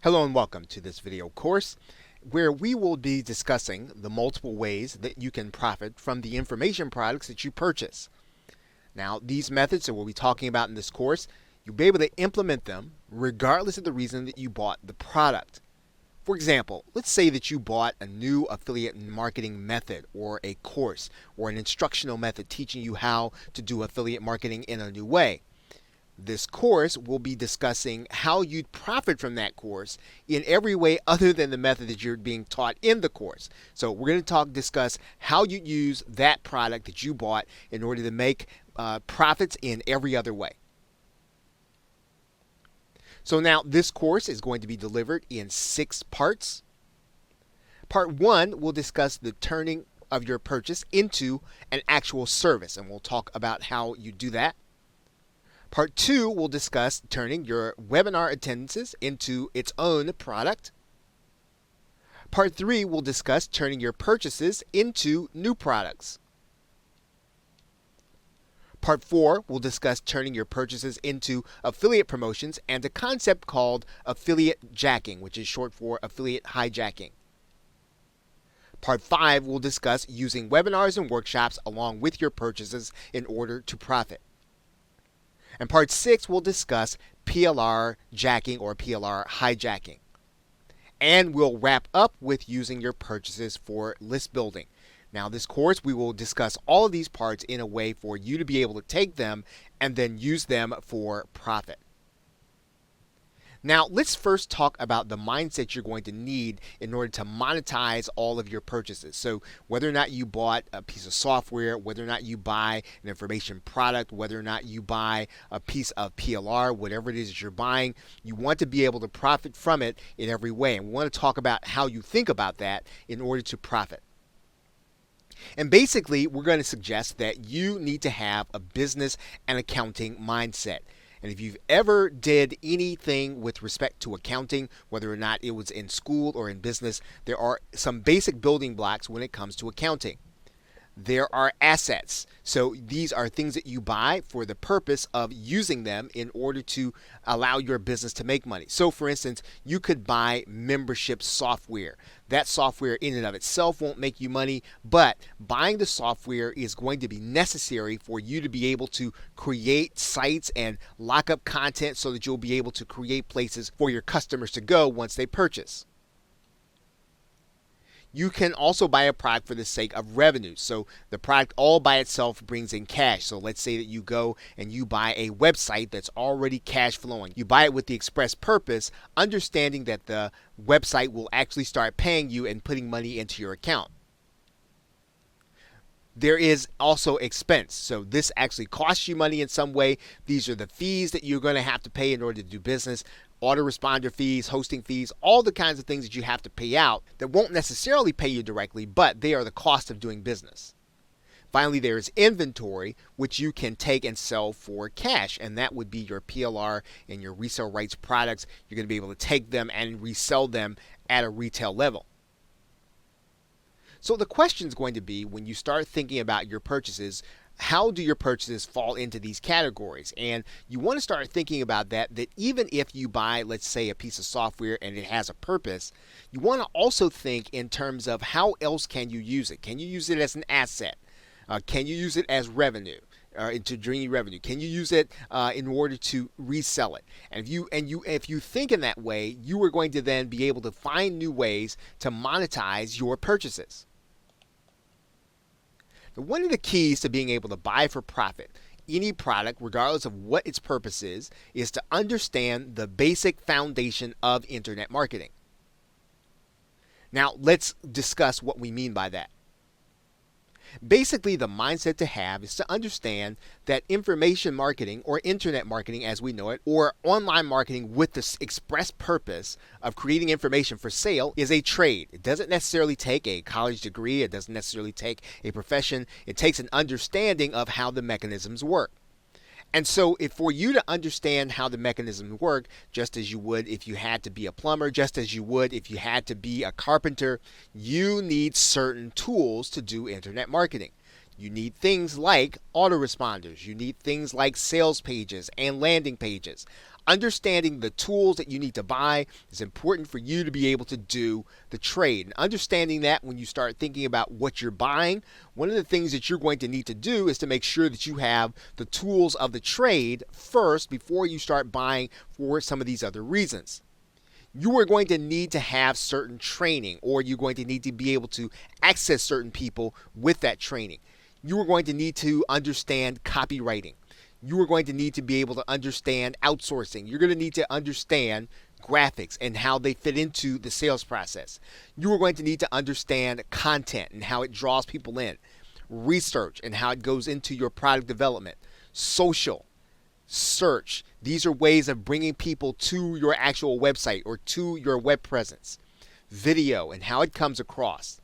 Hello and welcome to this video course where we will be discussing the multiple ways that you can profit from the information products that you purchase. Now, these methods that we'll be talking about in this course, you'll be able to implement them regardless of the reason that you bought the product. For example, let's say that you bought a new affiliate marketing method or a course or an instructional method teaching you how to do affiliate marketing in a new way. This course will be discussing how you'd profit from that course in every way other than the method that you're being taught in the course. So we're going to discuss how you use that product that you bought in order to make profits in every other way. So now this course is going to be delivered in 6 parts. Part 1 will discuss the turning of your purchase into an actual service, and we'll talk about how you do that. Part 2 will discuss turning your webinar attendances into its own product. Part 3 will discuss turning your purchases into new products. Part 4 will discuss turning your purchases into affiliate promotions and a concept called affiliate jacking, which is short for affiliate hijacking. Part 5 will discuss using webinars and workshops along with your purchases in order to profit. And part 6 will discuss PLR jacking or PLR hijacking. And we'll wrap up with using your purchases for list building. Now, this course, we will discuss all of these parts in a way for you to be able to take them and then use them for profit. Now, let's first talk about the mindset you're going to need in order to monetize all of your purchases. So whether or not you bought a piece of software, whether or not you buy an information product, whether or not you buy a piece of PLR, whatever it is that you're buying, you want to be able to profit from it in every way. And we want to talk about how you think about that in order to profit. And basically, we're going to suggest that you need to have a business and accounting mindset. And if you've ever did anything with respect to accounting, whether or not it was in school or in business, there are some basic building blocks when it comes to accounting. There are assets. So these are things that you buy for the purpose of using them in order to allow your business to make money. So for instance, you could buy membership software. That software in and of itself won't make you money, but buying the software is going to be necessary for you to be able to create sites and lock up content so that you'll be able to create places for your customers to go once they purchase. You can also buy a product for the sake of revenue. So the product all by itself brings in cash. So let's say that you go and you buy a website that's already cash flowing. You buy it with the express purpose, understanding that the website will actually start paying you and putting money into your account. There is also expense. So this actually costs you money in some way. These are the fees that you're going to have to pay in order to do business. Autoresponder fees, hosting fees, all the kinds of things that you have to pay out that won't necessarily pay you directly, but they are the cost of doing business. Finally, there is inventory, which you can take and sell for cash, and that would be your PLR and your resale rights products. You're going to be able to take them and resell them at a retail level. So the question is going to be, when you start thinking about your purchases, how do your purchases fall into these categories? And you want to start thinking about that even if you buy, let's say, a piece of software and it has a purpose, you want to also think in terms of how else can you use it? Can you use it as an asset? Can you use it as revenue? To generate revenue? Can you use it in order to resell it? And if you think in that way, you are going to then be able to find new ways to monetize your purchases. One of the keys to being able to buy for profit any product, regardless of what its purpose is to understand the basic foundation of internet marketing. Now, let's discuss what we mean by that. Basically, the mindset to have is to understand that information marketing, or internet marketing as we know it, or online marketing with the express purpose of creating information for sale is a trade. It doesn't necessarily take a college degree. It doesn't necessarily take a profession. It takes an understanding of how the mechanisms work. And so for you to understand how the mechanisms work, just as you would if you had to be a plumber, just as you would if you had to be a carpenter, you need certain tools to do internet marketing. You need things like autoresponders. You need things like sales pages and landing pages. Understanding the tools that you need to buy is important for you to be able to do the trade. And understanding that when you start thinking about what you're buying, one of the things that you're going to need to do is to make sure that you have the tools of the trade first before you start buying for some of these other reasons. You are going to need to have certain training, or you're going to need to be able to access certain people with that training. You are going to need to understand copywriting. You are going to need to be able to understand outsourcing. You're going to need to understand graphics and how they fit into the sales process. You are going to need to understand content and how it draws people in, research and how it goes into your product development, social, search. These are ways of bringing people to your actual website or to your web presence, video and how it comes across.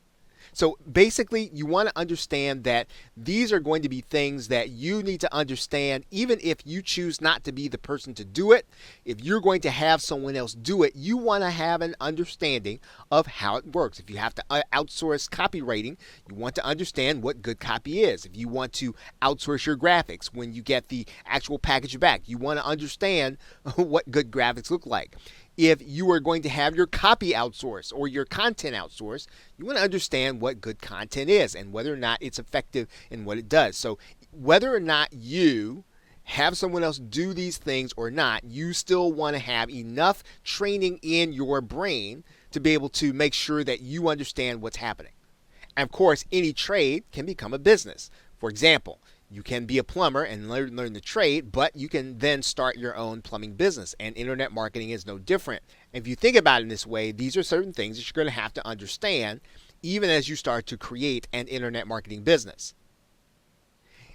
So basically, you want to understand that these are going to be things that you need to understand, even if you choose not to be the person to do it. If you're going to have someone else do it, you want to have an understanding of how it works. If you have to outsource copywriting, you want to understand what good copy is. If you want to outsource your graphics when you get the actual package back, you want to understand what good graphics look like. If you are going to have your copy outsourced or your content outsourced, you want to understand what good content is and whether or not it's effective in what it does. So whether or not you have someone else do these things or not, you still want to have enough training in your brain to be able to make sure that you understand what's happening. And of course, any trade can become a business. For example, you can be a plumber and learn the trade, but you can then start your own plumbing business, and internet marketing is no different. If you think about it in this way, these are certain things that you're going to have to understand even as you start to create an internet marketing business.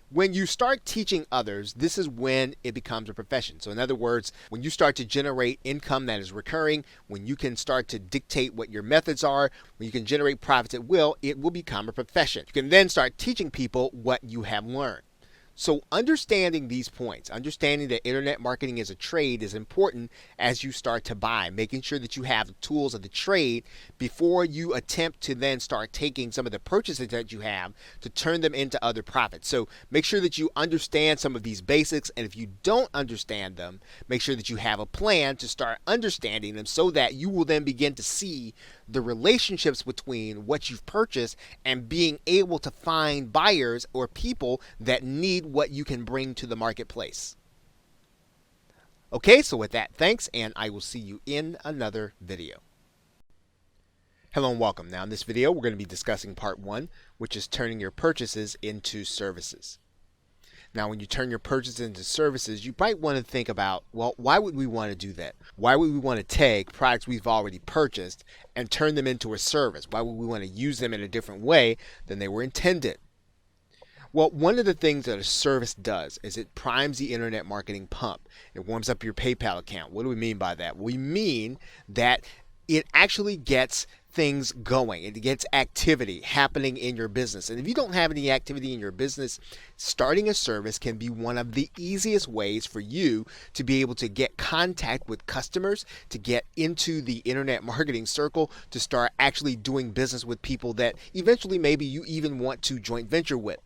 When you start teaching others, this is when it becomes a profession. So in other words, when you start to generate income that is recurring, when you can start to dictate what your methods are, when you can generate profits at will, it will become a profession. You can then start teaching people what you have learned. So understanding these points, understanding that internet marketing is a trade is important as you start to buy, making sure that you have the tools of the trade before you attempt to then start taking some of the purchases that you have to turn them into other profits. So make sure that you understand some of these basics, and if you don't understand them, make sure that you have a plan to start understanding them so that you will then begin to see the relationships between what you've purchased and being able to find buyers or people that need what you can bring to the marketplace. Okay, so with that, thanks, and I will see you in another video. Hello and welcome. Now in this video, we're going to be discussing part 1, which is turning your purchases into services. Now, when you turn your purchases into services, you might want to think about, well, why would we want to do that? Why would we want to take products we've already purchased and turn them into a service? Why would we want to use them in a different way than they were intended? Well, one of the things that a service does is it primes the internet marketing pump. It warms up your PayPal account. What do we mean by that? We mean that it actually gets things going. It gets activity happening in your business. And if you don't have any activity in your business, starting a service can be one of the easiest ways for you to be able to get contact with customers, to get into the internet marketing circle, to start actually doing business with people that eventually maybe you even want to joint venture with.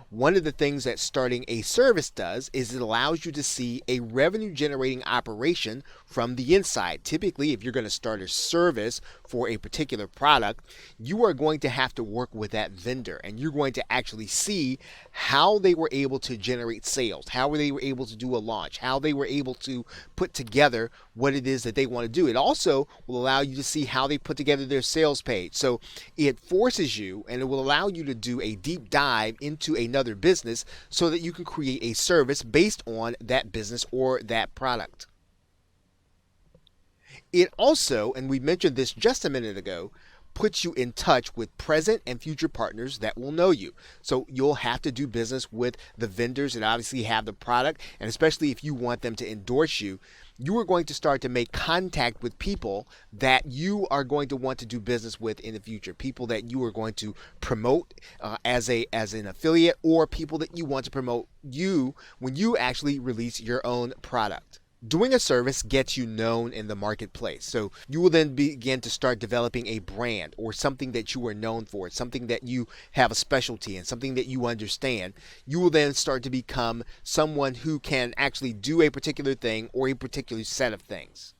One of the things that starting a service does is it allows you to see a revenue generating operation from the inside. Typically, if you're going to start a service for a particular product, you are going to have to work with that vendor, and you're going to actually see how they were able to generate sales, how they were able to do a launch, how they were able to put together what it is that they want to do. It also will allow you to see how they put together their sales page. So it forces you, and it will allow you to do a deep dive into another business so that you can create a service based on that business or that product. It also, and we mentioned this just a minute ago, puts you in touch with present and future partners that will know you. So you'll have to do business with the vendors that obviously have the product, and especially if you want them to endorse you, you are going to start to make contact with people that you are going to want to do business with in the future, people that you are going to promote as an affiliate, or people that you want to promote you when you actually release your own product. Doing a service gets you known in the marketplace. So you will then begin to start developing a brand or something that you are known for, something that you have a specialty in, something that you understand. You will then start to become someone who can actually do a particular thing or a particular set of things.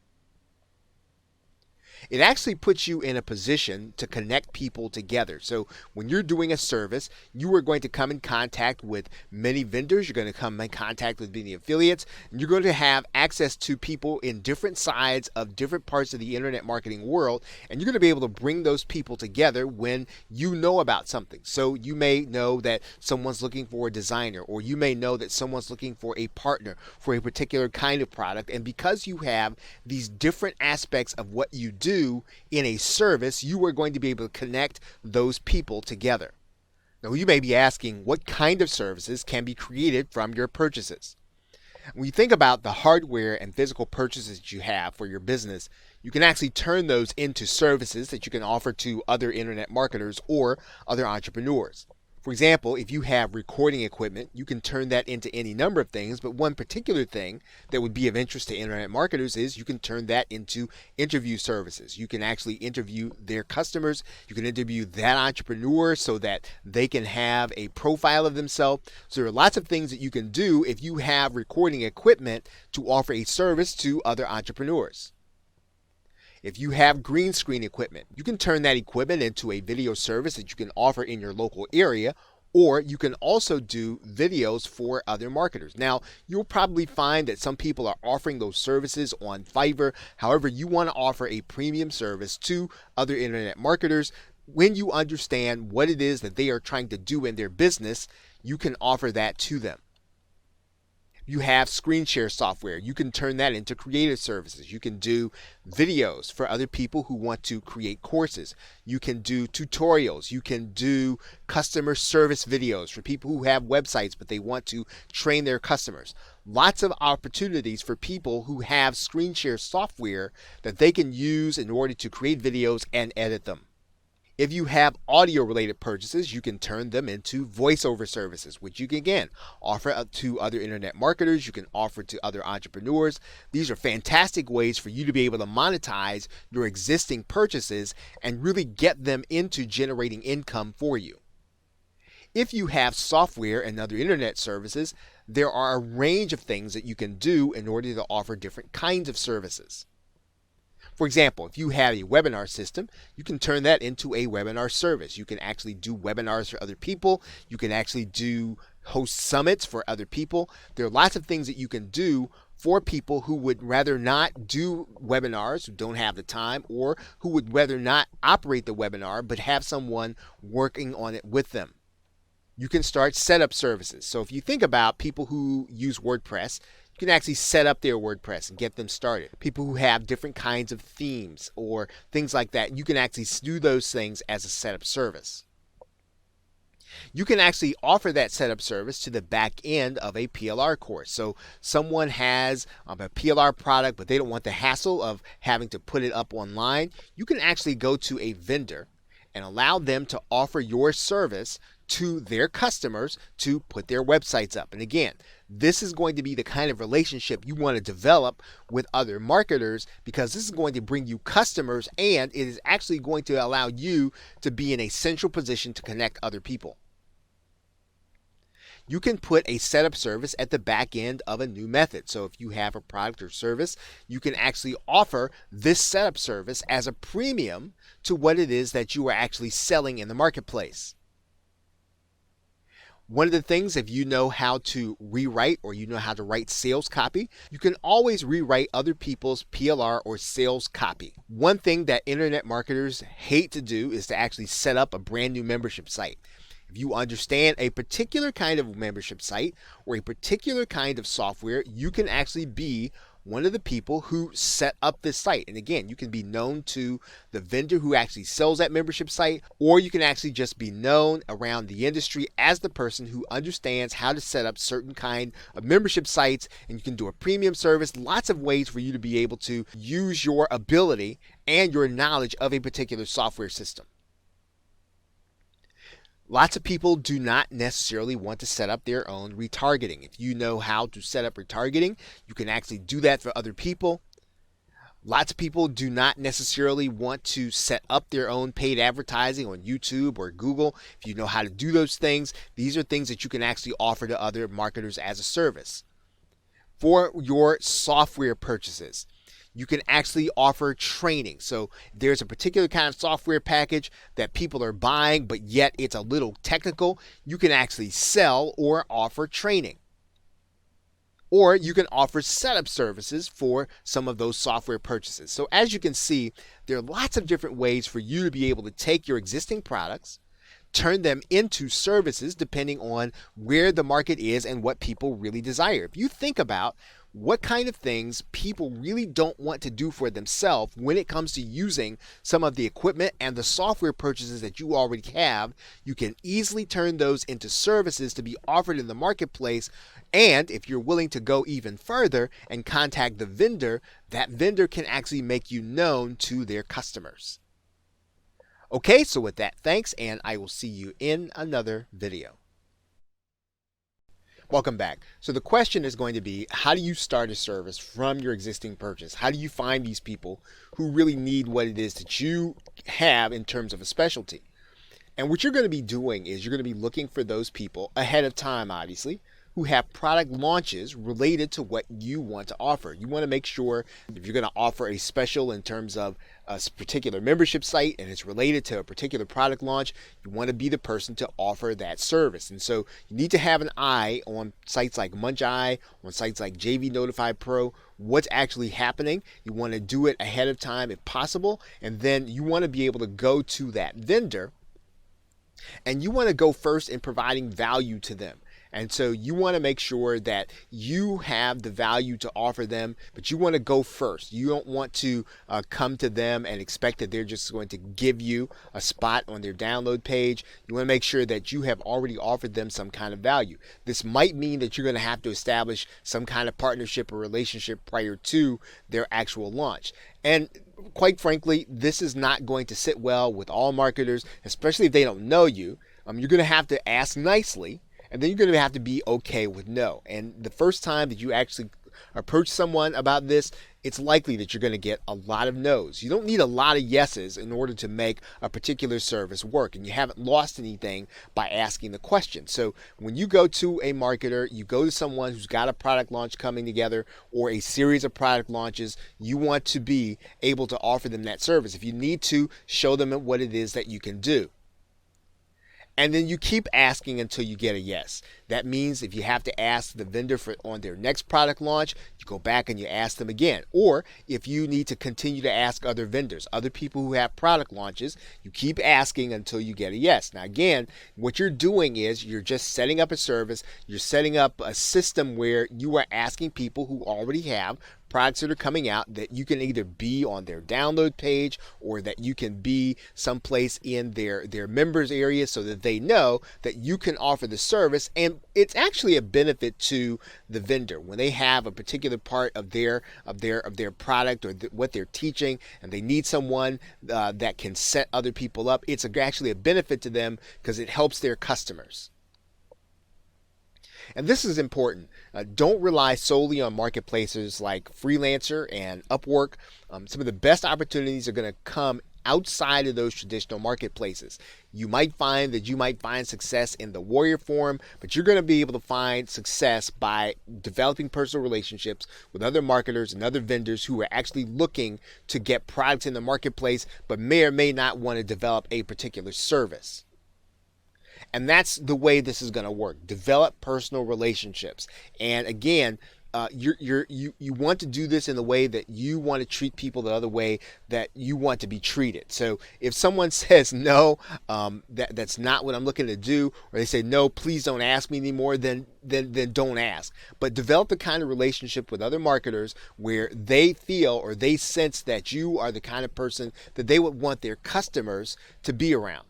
It actually puts you in a position to connect people together. So when you're doing a service, you are going to come in contact with many vendors, you're going to come in contact with many affiliates, and you're going to have access to people in different sides of different parts of the internet marketing world, and you're going to be able to bring those people together when you know about something. So you may know that someone's looking for a designer, or you may know that someone's looking for a partner for a particular kind of product, and because you have these different aspects of what you do in a service, you are going to be able to connect those people together. Now, you may be asking, what kind of services can be created from your purchases? When you think about the hardware and physical purchases that you have for your business, you can actually turn those into services that you can offer to other internet marketers or other entrepreneurs. For example, if you have recording equipment, you can turn that into any number of things, but one particular thing that would be of interest to internet marketers is you can turn that into interview services. You can actually interview their customers. You can interview that entrepreneur so that they can have a profile of themselves. So there are lots of things that you can do if you have recording equipment to offer a service to other entrepreneurs. If you have green screen equipment, you can turn that equipment into a video service that you can offer in your local area, or you can also do videos for other marketers. Now, you'll probably find that some people are offering those services on Fiverr. However, you want to offer a premium service to other internet marketers. When you understand what it is that they are trying to do in their business, you can offer that to them. You have screen share software. You can turn that into creative services. You can do videos for other people who want to create courses. You can do tutorials. You can do customer service videos for people who have websites but they want to train their customers. Lots of opportunities for people who have screen share software that they can use in order to create videos and edit them. If you have audio related purchases, you can turn them into voiceover services, which you can again offer to other internet marketers. You can offer to other entrepreneurs. These are fantastic ways for you to be able to monetize your existing purchases and really get them into generating income for you. If you have software and other internet services, there are a range of things that you can do in order to offer different kinds of services. For example, if you have a webinar system, you can turn that into a webinar service. You can actually do webinars for other people. You can actually host summits for other people. There are lots of things that you can do for people who would rather not do webinars, who don't have the time, or who would rather not operate the webinar but have someone working on it with them. You can start setup services. So if you think about people who use WordPress, you can actually set up their WordPress and get them started. People who have different kinds of themes or things like that, you can actually do those things as a setup service. You can actually offer that setup service to the back end of a PLR course. So someone has a PLR product, but they don't want the hassle of having to put it up online. You can actually go to a vendor and allow them to offer your service to their customers to put their websites up. And again, this is going to be the kind of relationship you want to develop with other marketers, because this is going to bring you customers and it is actually going to allow you to be in a central position to connect other people. You can put a setup service at the back end of a new method. So if you have a product or service, you can actually offer this setup service as a premium to what it is that you are actually selling in the marketplace. One of the things, if you know how to rewrite or you know how to write sales copy, you can always rewrite other people's PLR or sales copy. One thing that internet marketers hate to do is to actually set up a brand new membership site. If you understand a particular kind of membership site or a particular kind of software, you can actually be one of the people who set up this site. And again, you can be known to the vendor who actually sells that membership site, or you can actually just be known around the industry as the person who understands how to set up certain kind of membership sites, and you can do a premium service. Lots of ways for you to be able to use your ability and your knowledge of a particular software system. Lots of people do not necessarily want to set up their own retargeting. If you know how to set up retargeting, you can actually do that for other people. Lots of people do not necessarily want to set up their own paid advertising on YouTube or Google. If you know how to do those things, these are things that you can actually offer to other marketers as a service. For your software purchases, you can actually offer training. So there's a particular kind of software package that people are buying, but yet it's a little technical. You can actually sell or offer training. Or you can offer setup services for some of those software purchases. So as you can see, there are lots of different ways for you to be able to take your existing products, turn them into services depending on where the market is and what people really desire. If you think about what kind of things people really don't want to do for themselves when it comes to using some of the equipment and the software purchases that you already have, you can easily turn those into services to be offered in the marketplace. And if you're willing to go even further and contact the vendor, that vendor can actually make you known to their customers. Okay, so with that, thanks, and I will see you in another video. Welcome back. So the question is going to be, how do you start a service from your existing purchase? How do you find these people who really need what it is that you have in terms of a specialty? And what you're going to be doing is you're going to be looking for those people ahead of time, obviously, who have product launches related to what you want to offer. You want to make sure if you're going to offer a special in terms of a particular membership site and it's related to a particular product launch, you want to be the person to offer that service. And so you need to have an eye on sites like MunchEye, on sites like JV Notify Pro, what's actually happening. You want to do it ahead of time if possible, and then you want to be able to go to that vendor and you want to go first in providing value to them. And so you want to make sure that you have the value to offer them, but you want to go first. You don't want to come to them and expect that they're just going to give you a spot on their download page. You want to make sure that you have already offered them some kind of value. This might mean that you're going to have to establish some kind of partnership or relationship prior to their actual launch. And quite frankly, this is not going to sit well with all marketers, especially if they don't know you. You're going to have to ask nicely. And then you're going to have to be okay with no. And the first time that you actually approach someone about this, it's likely that you're going to get a lot of no's. You don't need a lot of yeses in order to make a particular service work. And you haven't lost anything by asking the question. So when you go to a marketer, you go to someone who's got a product launch coming together or a series of product launches, you want to be able to offer them that service. If you need to, show them what it is that you can do. And then you keep asking until you get a yes. That means if you have to ask the vendor for on their next product launch, you go back and you ask them again. Or if you need to continue to ask other vendors, other people who have product launches, you keep asking until you get a yes. Now again, what you're doing is you're just setting up a service, you're setting up a system where you are asking people who already have products that are coming out that you can either be on their download page or that you can be someplace in their members area so that they know that you can offer the service. And it's actually a benefit to the vendor when they have a particular part of their product or what they're teaching and they need someone that can set other people up. It's actually a benefit to them because it helps their customers. And this is important. Don't rely solely on marketplaces like Freelancer and Upwork. Some of the best opportunities are going to come outside of those traditional marketplaces. You might find success in the Warrior Forum, but you're going to be able to find success by developing personal relationships with other marketers and other vendors who are actually looking to get products in the marketplace, but may or may not want to develop a particular service. And that's the way this is going to work. Develop personal relationships. And again, you want to do this in the way that you want to treat people the other way that you want to be treated. So if someone says no, that's not what I'm looking to do, or they say no, please don't ask me anymore, then don't ask. But develop the kind of relationship with other marketers where they feel or they sense that you are the kind of person that they would want their customers to be around.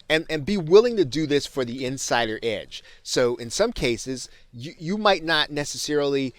And be willing to do this for the insider edge. So in some cases, you might not necessarily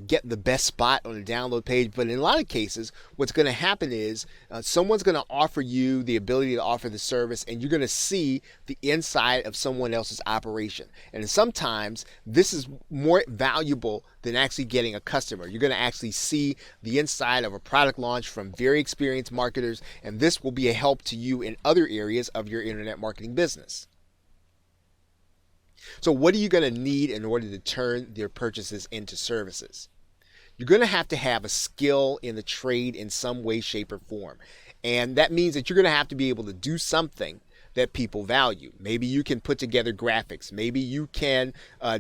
get the best spot on the download page, but in a lot of cases, what's going to happen is someone's going to offer you the ability to offer the service, and you're going to see the inside of someone else's operation. And sometimes this is more valuable than actually getting a customer. You're going to actually see the inside of a product launch from very experienced marketers, and this will be a help to you in other areas of your internet marketing business. So what are you going to need in order to turn your purchases into services? You're going to have a skill in the trade in some way, shape, or form. And that means that you're going to have to be able to do something that people value. Maybe you can put together graphics. Maybe you can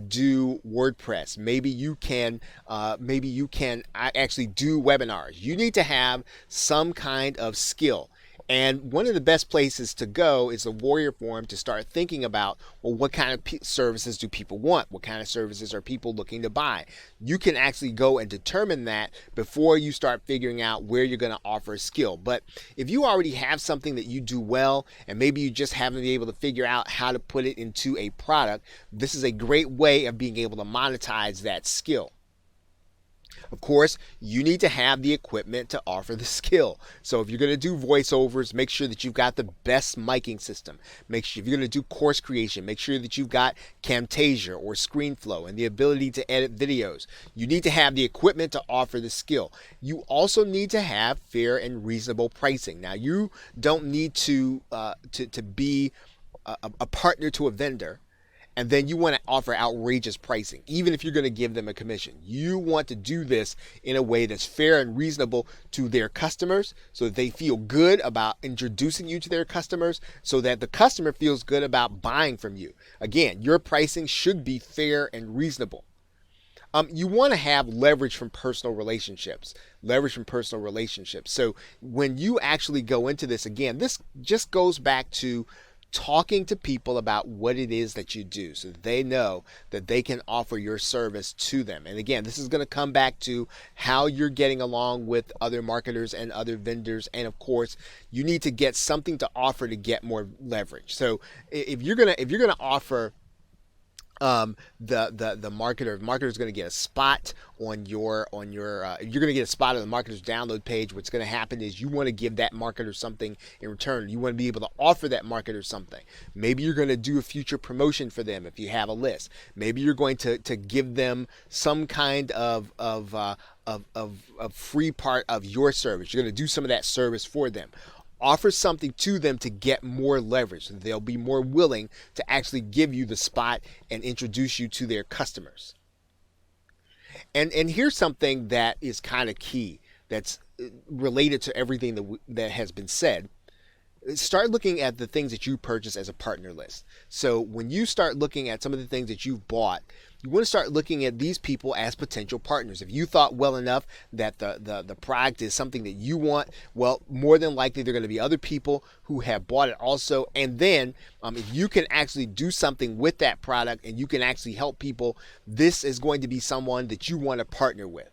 do WordPress. Maybe you can actually do webinars. You need to have some kind of skill. And one of the best places to go is the Warrior Forum to start thinking about, well, what kind of services do people want? What kind of services are people looking to buy? You can actually go and determine that before you start figuring out where you're going to offer a skill. But if you already have something that you do well, and maybe you just haven't been able to figure out how to put it into a product, this is a great way of being able to monetize that skill. Of course, you need to have the equipment to offer the skill. So if you're going to do voiceovers, make sure that you've got the best miking system. Make sure if you're going to do course creation, make sure that you've got Camtasia or ScreenFlow and the ability to edit videos. You need to have the equipment to offer the skill. You also need to have fair and reasonable pricing. Now, you don't need to be a partner to a vendor, and then you want to offer outrageous pricing, even if you're going to give them a commission. You want to do this in a way that's fair and reasonable to their customers, so that they feel good about introducing you to their customers, so that the customer feels good about buying from you. Again, your pricing should be fair and reasonable. You want to have leverage from personal relationships. So when you actually go into this, again, this just goes back to talking to people about what it is that you do, so that they know that they can offer your service to them. And again, this is going to come back to how you're getting along with other marketers and other vendors. And of course, you need to get something to offer to get more leverage. So if you're gonna offer the marketer is going to get a spot on your you're going to get a spot on the marketer's download page. What's going to happen is you want to give that marketer something in return. You want to be able to offer that marketer something. Maybe you're going to do a future promotion for them if you have a list. Maybe you're going to give them some kind of free part of your service. You're going to do some of that service for them. Offer something to them to get more leverage. They'll be more willing to actually give you the spot and introduce you to their customers. And here's something that is kind of key that's related to everything that has been said. Start looking at the things that you purchase as a partner list. So when you start looking at some of the things that you've bought, you want to start looking at these people as potential partners. If you thought well enough that the product is something that you want, well, more than likely there are going to be other people who have bought it also. And then if you can actually do something with that product and you can actually help people, this is going to be someone that you want to partner with.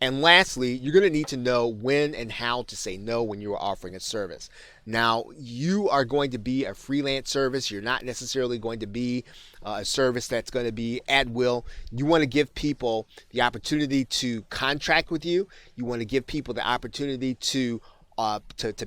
And lastly, you're going to need to know when and how to say no when you are offering a service. Now, you are going to be a freelance service. You're not necessarily going to be a service that's going to be at will. You want to give people the opportunity to contract with you. You want to give people the opportunity to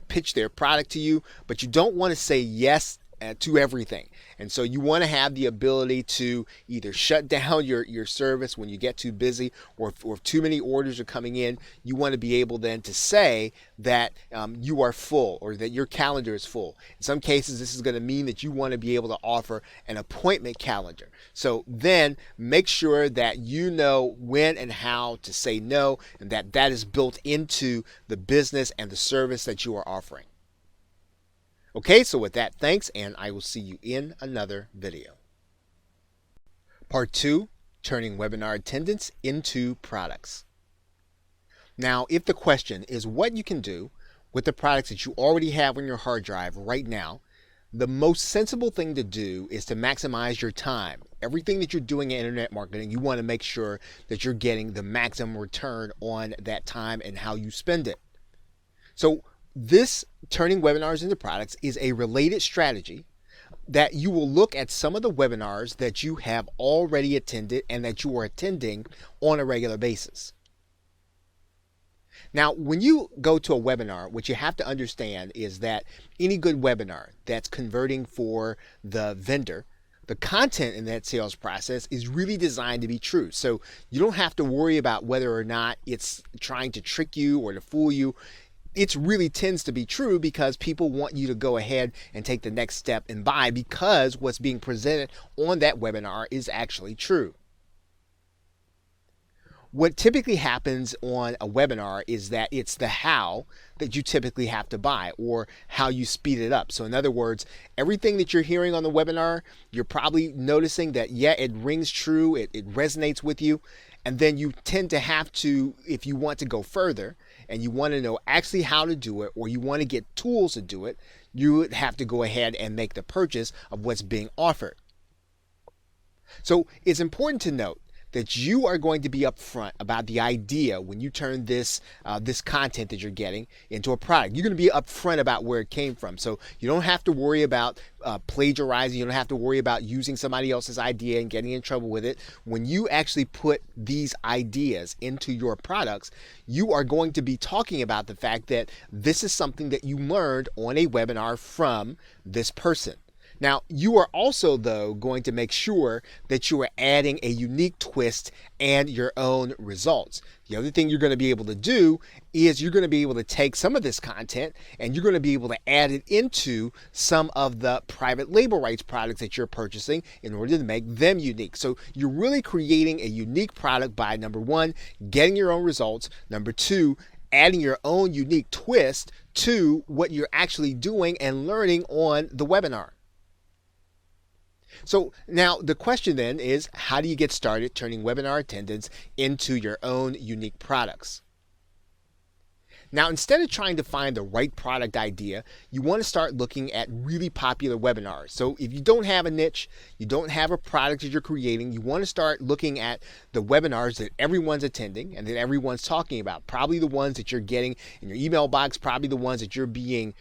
pitch their product to you, but you don't want to say yes to everything. And so you want to have the ability to either shut down your service when you get too busy, or if too many orders are coming in, you want to be able then to say that you are full, or that your calendar is full. In some cases, this is going to mean that you want to be able to offer an appointment calendar. So then make sure that you know when and how to say no, and that is built into the business and the service that you are offering. Okay, so with that, thanks, and I will see you in another video. Part 2, turning webinar attendance into products. Now, if the question is what you can do with the products that you already have on your hard drive right now, the most sensible thing to do is to maximize your time. Everything that you're doing in internet marketing, you want to make sure that you're getting the maximum return on that time and how you spend it. So this turning webinars into products is a related strategy, that you will look at some of the webinars that you have already attended and that you are attending on a regular basis. Now, when you go to a webinar, what you have to understand is that any good webinar that's converting for the vendor, the content in that sales process is really designed to be true. So you don't have to worry about whether or not it's trying to trick you or to fool you. It really tends to be true because people want you to go ahead and take the next step and buy because what's being presented on that webinar is actually true. What typically happens on a webinar is that it's the how that you typically have to buy or how you speed it up. So in other words, everything that you're hearing on the webinar, you're probably noticing that, yeah, it rings true, it resonates with you. And then you tend to have to, if you want to go further and you want to know actually how to do it or you want to get tools to do it, you would have to go ahead and make the purchase of what's being offered. So it's important to note that you are going to be upfront about the idea when you turn this content that you're getting into a product. You're going to be upfront about where it came from. So you don't have to worry about plagiarizing. You don't have to worry about using somebody else's idea and getting in trouble with it. When you actually put these ideas into your products, you are going to be talking about the fact that this is something that you learned on a webinar from this person. Now, you are also, though, going to make sure that you are adding a unique twist and your own results. The other thing you're going to be able to do is you're going to be able to take some of this content and you're going to be able to add it into some of the private label rights products that you're purchasing in order to make them unique. So you're really creating a unique product by, number one, getting your own results, number two, adding your own unique twist to what you're actually doing and learning on the webinar. So now the question then is, how do you get started turning webinar attendance into your own unique products? Now, instead of trying to find the right product idea, you want to start looking at really popular webinars. So if you don't have a niche, you don't have a product that you're creating, you want to start looking at the webinars that everyone's attending and that everyone's talking about. Probably the ones that you're getting in your email box, probably the ones that you're being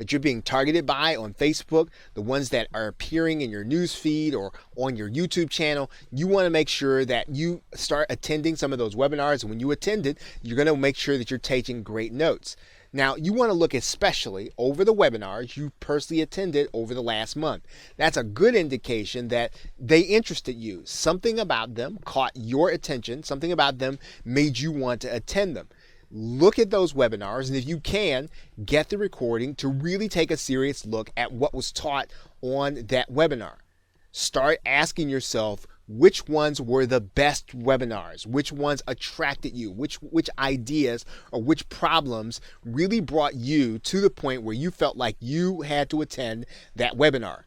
targeted by on Facebook, the ones that are appearing in your news feed or on your YouTube channel. You want to make sure that you start attending some of those webinars, and when you attend it, you're going to make sure that you're taking great notes. Now, you want to look especially over the webinars you personally attended over the last month. That's a good indication that they interested you. Something about them caught your attention. Something about them made you want to attend them. Look at those webinars, and if you can, get the recording to really take a serious look at what was taught on that webinar. Start asking yourself, which ones were the best webinars? Which ones attracted you? Which ideas or which problems really brought you to the point where you felt like you had to attend that webinar?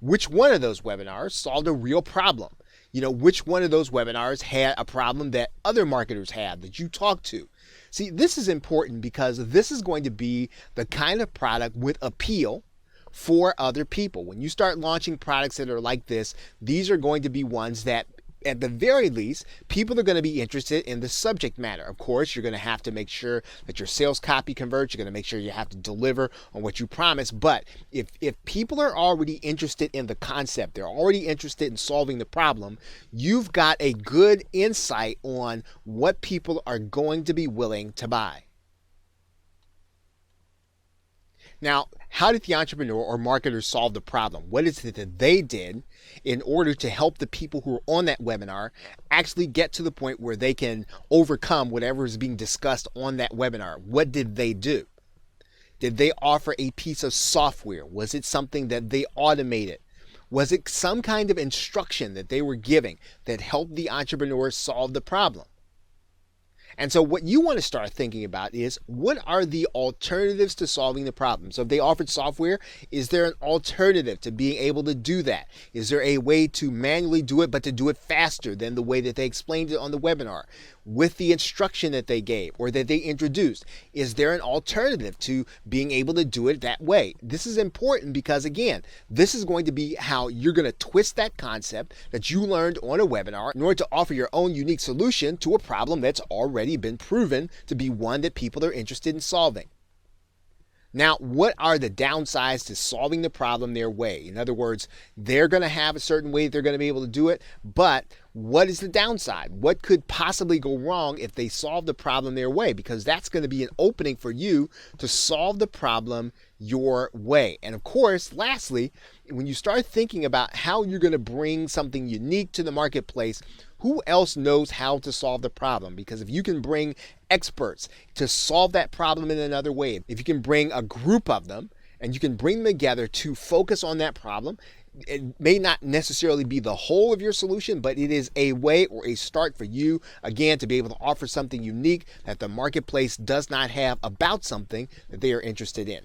Which one of those webinars solved a real problem? Which one of those webinars had a problem that other marketers had that you talked to? See, this is important because this is going to be the kind of product with appeal for other people. When you start launching products that are like this, these are going to be ones that, at the very least, people are going to be interested in the subject matter. Of course, you're going to have to make sure that your sales copy converts. You're going to make sure you have to deliver on what you promise. But if people are already interested in the concept, they're already interested in solving the problem, you've got a good insight on what people are going to be willing to buy. Now, how did the entrepreneur or marketer solve the problem? What is it that they did in order to help the people who are on that webinar actually get to the point where they can overcome whatever is being discussed on that webinar? What did they do? Did they offer a piece of software? Was it something that they automated? Was it some kind of instruction that they were giving that helped the entrepreneur solve the problem? And so what you want to start thinking about is, what are the alternatives to solving the problem? So if they offered software, is there an alternative to being able to do that? Is there a way to manually do it, but to do it faster than the way that they explained it on the webinar? With the instruction that they gave or that they introduced, is there an alternative to being able to do it that way? This is important because, again, this is going to be how you're going to twist that concept that you learned on a webinar in order to offer your own unique solution to a problem that's already been proven to be one that people are interested in solving. Now, what are the downsides to solving the problem their way? In other words, they're going to have a certain way they're going to be able to do it, but what is the downside? What could possibly go wrong if they solve the problem their way? Because that's going to be an opening for you to solve the problem your way. And of course, lastly, when you start thinking about how you're going to bring something unique to the marketplace, who else knows how to solve the problem? Because if you can bring experts to solve that problem in another way, if you can bring a group of them and you can bring them together to focus on that problem, it may not necessarily be the whole of your solution, but it is a way or a start for you, again, to be able to offer something unique that the marketplace does not have about something that they are interested in.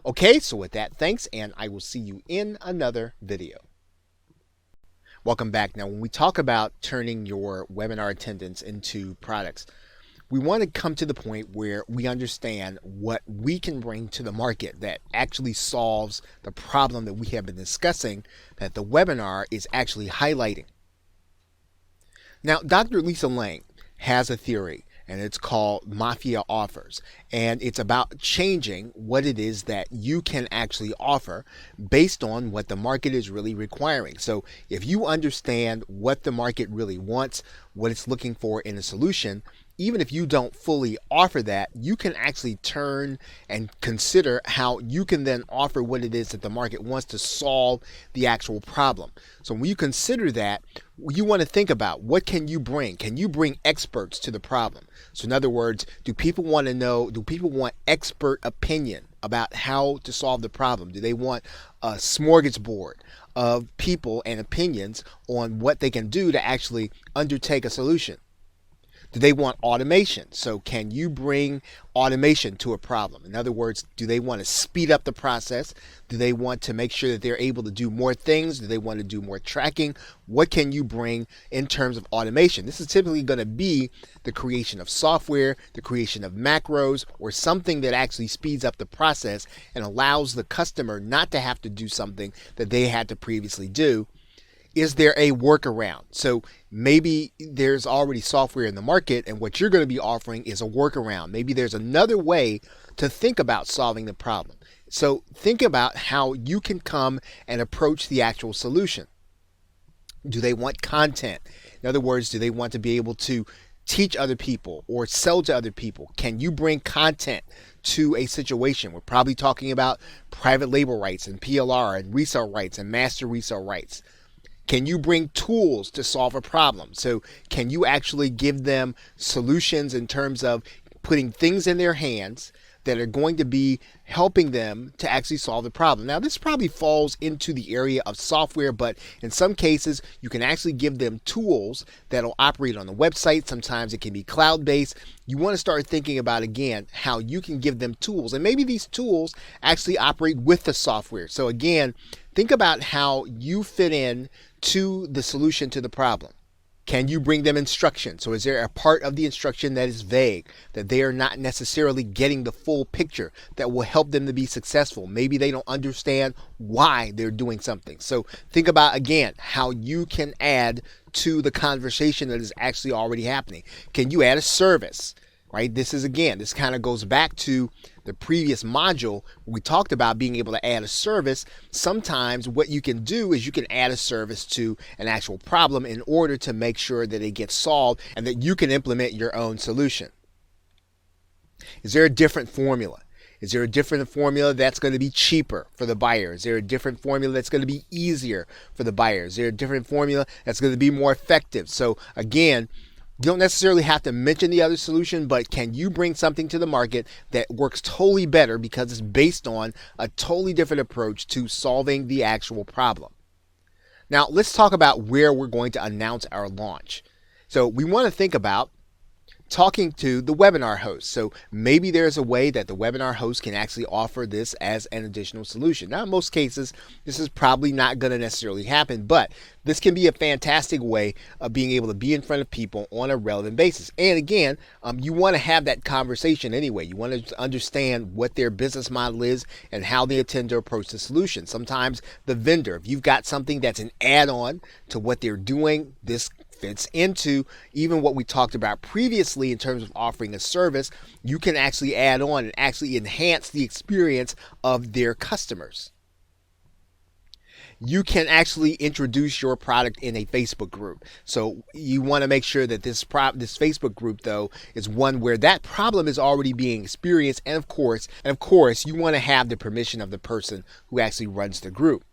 Okay, so with that, thanks, and I will see you in another video. Welcome back. Now, when we talk about turning your webinar attendance into products, we want to come to the point where we understand what we can bring to the market that actually solves the problem that we have been discussing, that the webinar is actually highlighting. Now, Dr. Lisa Lang has a theory, and it's called Mafia Offers. And it's about changing what it is that you can actually offer based on what the market is really requiring. So if you understand what the market really wants, what it's looking for in a solution, even if you don't fully offer that, you can actually turn and consider how you can then offer what it is that the market wants to solve the actual problem. So when you consider that, you want to think about what can you bring? Can you bring experts to the problem? So in other words, do people want to know, do people want expert opinion about how to solve the problem? Do they want a smorgasbord of people and opinions on what they can do to actually undertake a solution? Do they want automation? So can you bring automation to a problem? In other words, do they want to speed up the process? Do they want to make sure that they're able to do more things? Do they want to do more tracking? What can you bring in terms of automation? This is typically going to be the creation of software, the creation of macros, or something that actually speeds up the process and allows the customer not to have to do something that they had to previously do. Is there a workaround? So maybe there's already software in the market and what you're going to be offering is a workaround. Maybe there's another way to think about solving the problem. So think about how you can come and approach the actual solution. Do they want content? In other words, do they want to be able to teach other people or sell to other people? Can you bring content to a situation? We're probably talking about private label rights and PLR and resale rights and master resale rights. Can you bring tools to solve a problem? So can you actually give them solutions in terms of putting things in their hands that are going to be helping them to actually solve the problem? Now, this probably falls into the area of software, but in some cases, you can actually give them tools that'll operate on the website. Sometimes it can be cloud-based. You want to start thinking about, again, how you can give them tools. And maybe these tools actually operate with the software. So again, think about how you fit in to the solution to the problem. Can you bring them instruction? So is there a part of the instruction that is vague, that they are not necessarily getting the full picture that will help them to be successful? Maybe they don't understand why they're doing something. So think about, again, how you can add to the conversation that is actually already happening. Can you add a service? Right? This kind of goes back to the previous module where we talked about being able to add a service. Sometimes what you can do is you can add a service to an actual problem in order to make sure that it gets solved and that you can implement your own solution. Is there a different formula? Is there a different formula that's going to be cheaper for the buyer? Is there a different formula that's going to be easier for the buyer? Is there a different formula that's going to be more effective? So again, you don't necessarily have to mention the other solution, but can you bring something to the market that works totally better because it's based on a totally different approach to solving the actual problem? Now, let's talk about where we're going to announce our launch. So we want to think about talking to the webinar host. So maybe there's a way that the webinar host can actually offer this as an additional solution. Now, in most cases, this is probably not going to necessarily happen, but this can be a fantastic way of being able to be in front of people on a relevant basis. And again, you want to have that conversation anyway. You want to understand what their business model is and how they intend to approach the solution. Sometimes the vendor, if you've got something that's an add-on to what they're doing, this benefits into even what we talked about previously in terms of offering a service, you can actually add on and actually enhance the experience of their customers. You can actually introduce your product in a Facebook group. So you want to make sure that this Facebook group, though, is one where that problem is already being experienced, and of course, you want to have the permission of the person who actually runs the group.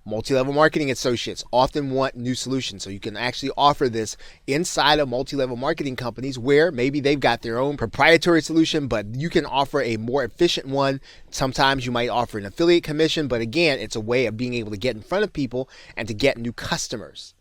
Multi-level marketing associates often want new solutions, so you can actually offer this inside of multi-level marketing companies where maybe they've got their own proprietary solution, but you can offer a more efficient one. Sometimes you might offer an affiliate commission, but again, it's a way of being able to get in front of people and to get new customers.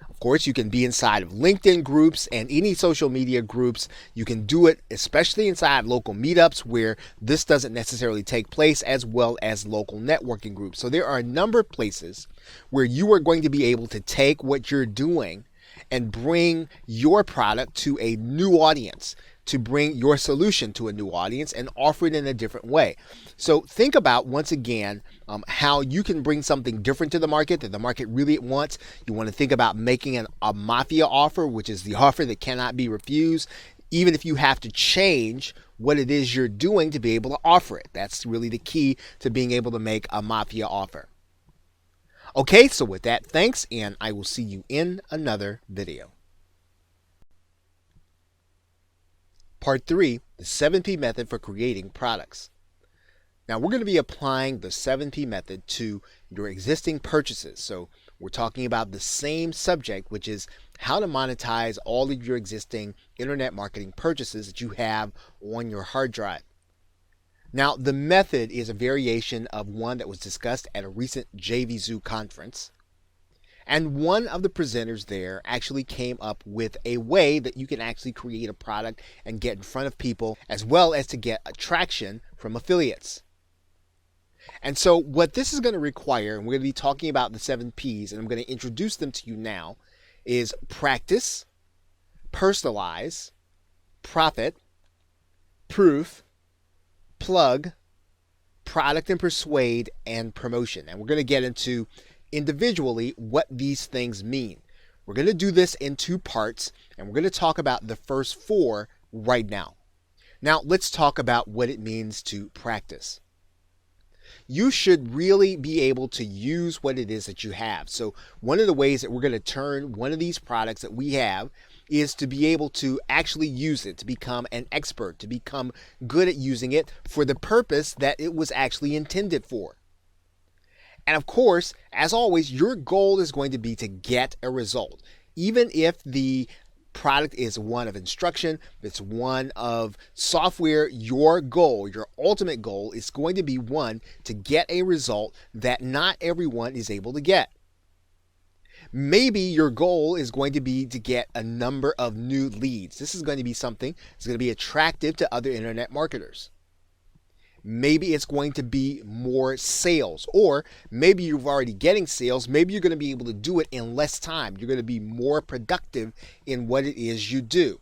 Of course, you can be inside of LinkedIn groups and any social media groups. You can do it especially inside local meetups where this doesn't necessarily take place, as well as local networking groups. So there are a number of places where you are going to be able to take what you're doing and bring your product to a new audience, to bring your solution to a new audience and offer it in a different way. So think about, once again, how you can bring something different to the market that the market really wants. You want to think about making a mafia offer, which is the offer that cannot be refused, even if you have to change what it is you're doing to be able to offer it. That's really the key to being able to make a mafia offer. Okay, so with that, thanks, and I will see you in another video. Part 3, the 7P method for creating products. Now we're going to be applying the 7P method to your existing purchases. So we're talking about the same subject, which is how to monetize all of your existing internet marketing purchases that you have on your hard drive. Now the method is a variation of one that was discussed at a recent JVZoo conference. And one of the presenters there actually came up with a way that you can actually create a product and get in front of people, as well as to get attraction from affiliates. And so what this is going to require, and we're going to be talking about the 7 Ps, and I'm going to introduce them to you now, is practice, personalize, profit, proof, plug, product and persuade, and promotion. And we're going to get into individually what these things mean. We're going to do this in 2 parts, and we're going to talk about the first 4 right now. Now let's talk about what it means to practice. You should really be able to use what it is that you have. So one of the ways that we're going to turn one of these products that we have is to be able to actually use it, to become an expert, to become good at using it for the purpose that it was actually intended for. And of course, as always, your goal is going to be to get a result. Even if the product is one of instruction, if it's one of software, your goal, your ultimate goal is going to be one to get a result that not everyone is able to get. Maybe your goal is going to be to get a number of new leads. This is going to be something that's going to be attractive to other internet marketers. Maybe it's going to be more sales, or maybe you're already getting sales. Maybe you're going to be able to do it in less time. You're going to be more productive in what it is you do.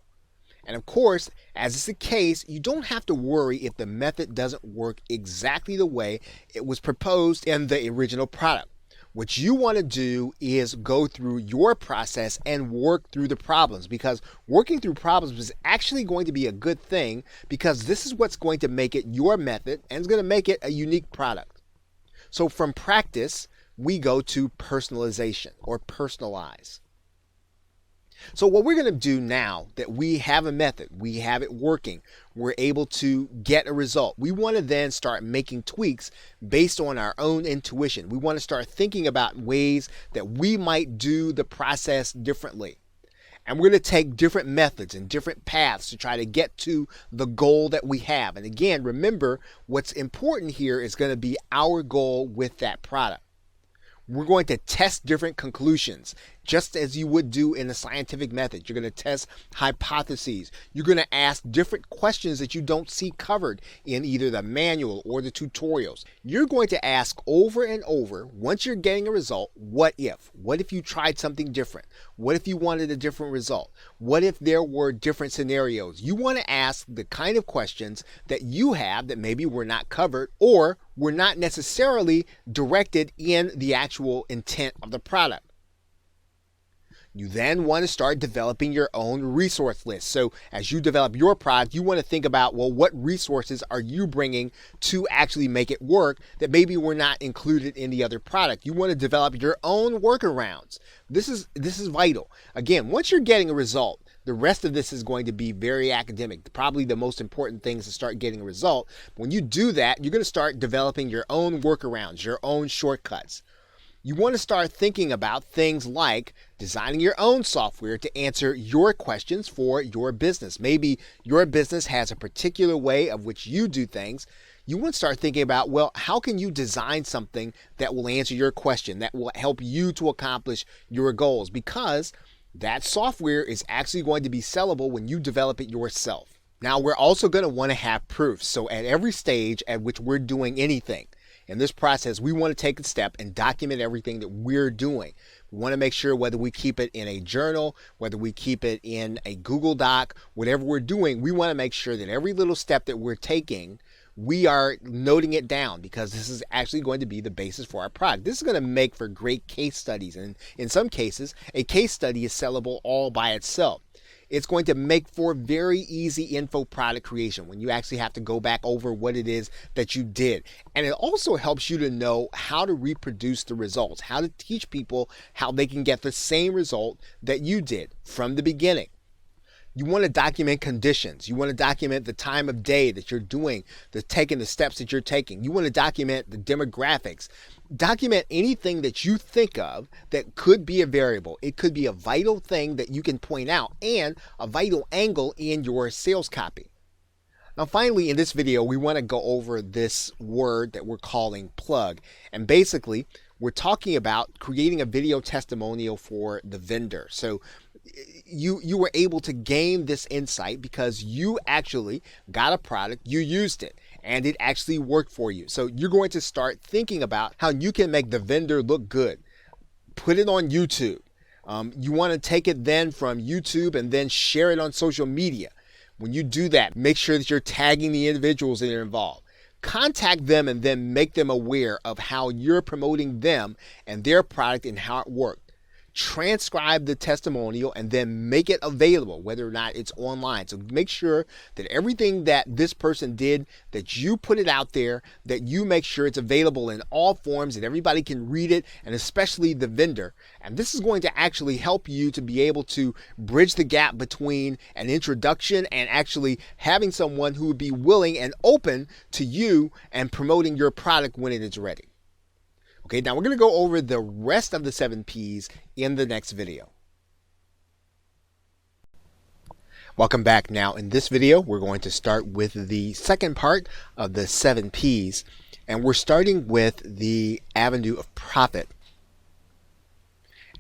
And of course, as is the case, you don't have to worry if the method doesn't work exactly the way it was proposed in the original product. What you want to do is go through your process and work through the problems, because working through problems is actually going to be a good thing, because this is what's going to make it your method and it's going to make it a unique product. So from practice, we go to personalization or personalize. So what we're going to do now that we have a method, we have it working, we're able to get a result. We want to then start making tweaks based on our own intuition. We want to start thinking about ways that we might do the process differently. And we're going to take different methods and different paths to try to get to the goal that we have. And again, remember, what's important here is going to be our goal with that product. We're going to test different conclusions, just as you would do in a scientific method. You're going to test hypotheses. You're going to ask different questions that you don't see covered in either the manual or the tutorials. You're going to ask over and over, once you're getting a result, what if? What if you tried something different? What if you wanted a different result? What if there were different scenarios? You want to ask the kind of questions that you have that maybe were not covered or were not necessarily directed in the actual intent of the product. You then want to start developing your own resource list. So as you develop your product, you want to think about, well, what resources are you bringing to actually make it work that maybe were not included in the other product? You want to develop your own workarounds. This is vital. Again, once you're getting a result, the rest of this is going to be very academic. Probably the most important thing is to start getting a result. When you do that, you're going to start developing your own workarounds, your own shortcuts. You want to start thinking about things like designing your own software to answer your questions for your business. Maybe your business has a particular way of which you do things. You want to start thinking about, well, how can you design something that will answer your question, that will help you to accomplish your goals? Because that software is actually going to be sellable when you develop it yourself. Now, we're also going to want to have proof. So at every stage at which we're doing anything in this process, we want to take a step and document everything that we're doing. We want to make sure whether we keep it in a journal, whether we keep it in a Google Doc, whatever we're doing, we want to make sure that every little step that we're taking, we are noting it down, because this is actually going to be the basis for our product. This is going to make for great case studies. And in some cases, a case study is sellable all by itself. It's going to make for very easy info product creation when you actually have to go back over what it is that you did. And it also helps you to know how to reproduce the results, how to teach people how they can get the same result that you did from the beginning. You want to document conditions. You want to document the time of day that you're doing, taking the steps that you're taking. You want to document the demographics. Document anything that you think of that could be a variable. It could be a vital thing that you can point out and a vital angle in your sales copy. Now, finally, in this video, we want to go over this word that we're calling plug. And basically, we're talking about creating a video testimonial for the vendor. So you were able to gain this insight because you actually got a product, you used it, and it actually worked for you. So you're going to start thinking about how you can make the vendor look good. Put it on YouTube. You want to take it then from YouTube and then share it on social media. When you do that, make sure that you're tagging the individuals that are involved. Contact them and then make them aware of how you're promoting them and their product and how it worked. Transcribe the testimonial and then make it available, whether or not it's online. So make sure that everything that this person did, that you put it out there, that you make sure it's available in all forms, that everybody can read it, and especially the vendor. And this is going to actually help you to be able to bridge the gap between an introduction and actually having someone who would be willing and open to you and promoting your product when it is ready. Okay, now we're going to go over the rest of the 7 P's in the next video. Welcome back. Now in this video, we're going to start with the second part of the 7 P's, and we're starting with the avenue of profit.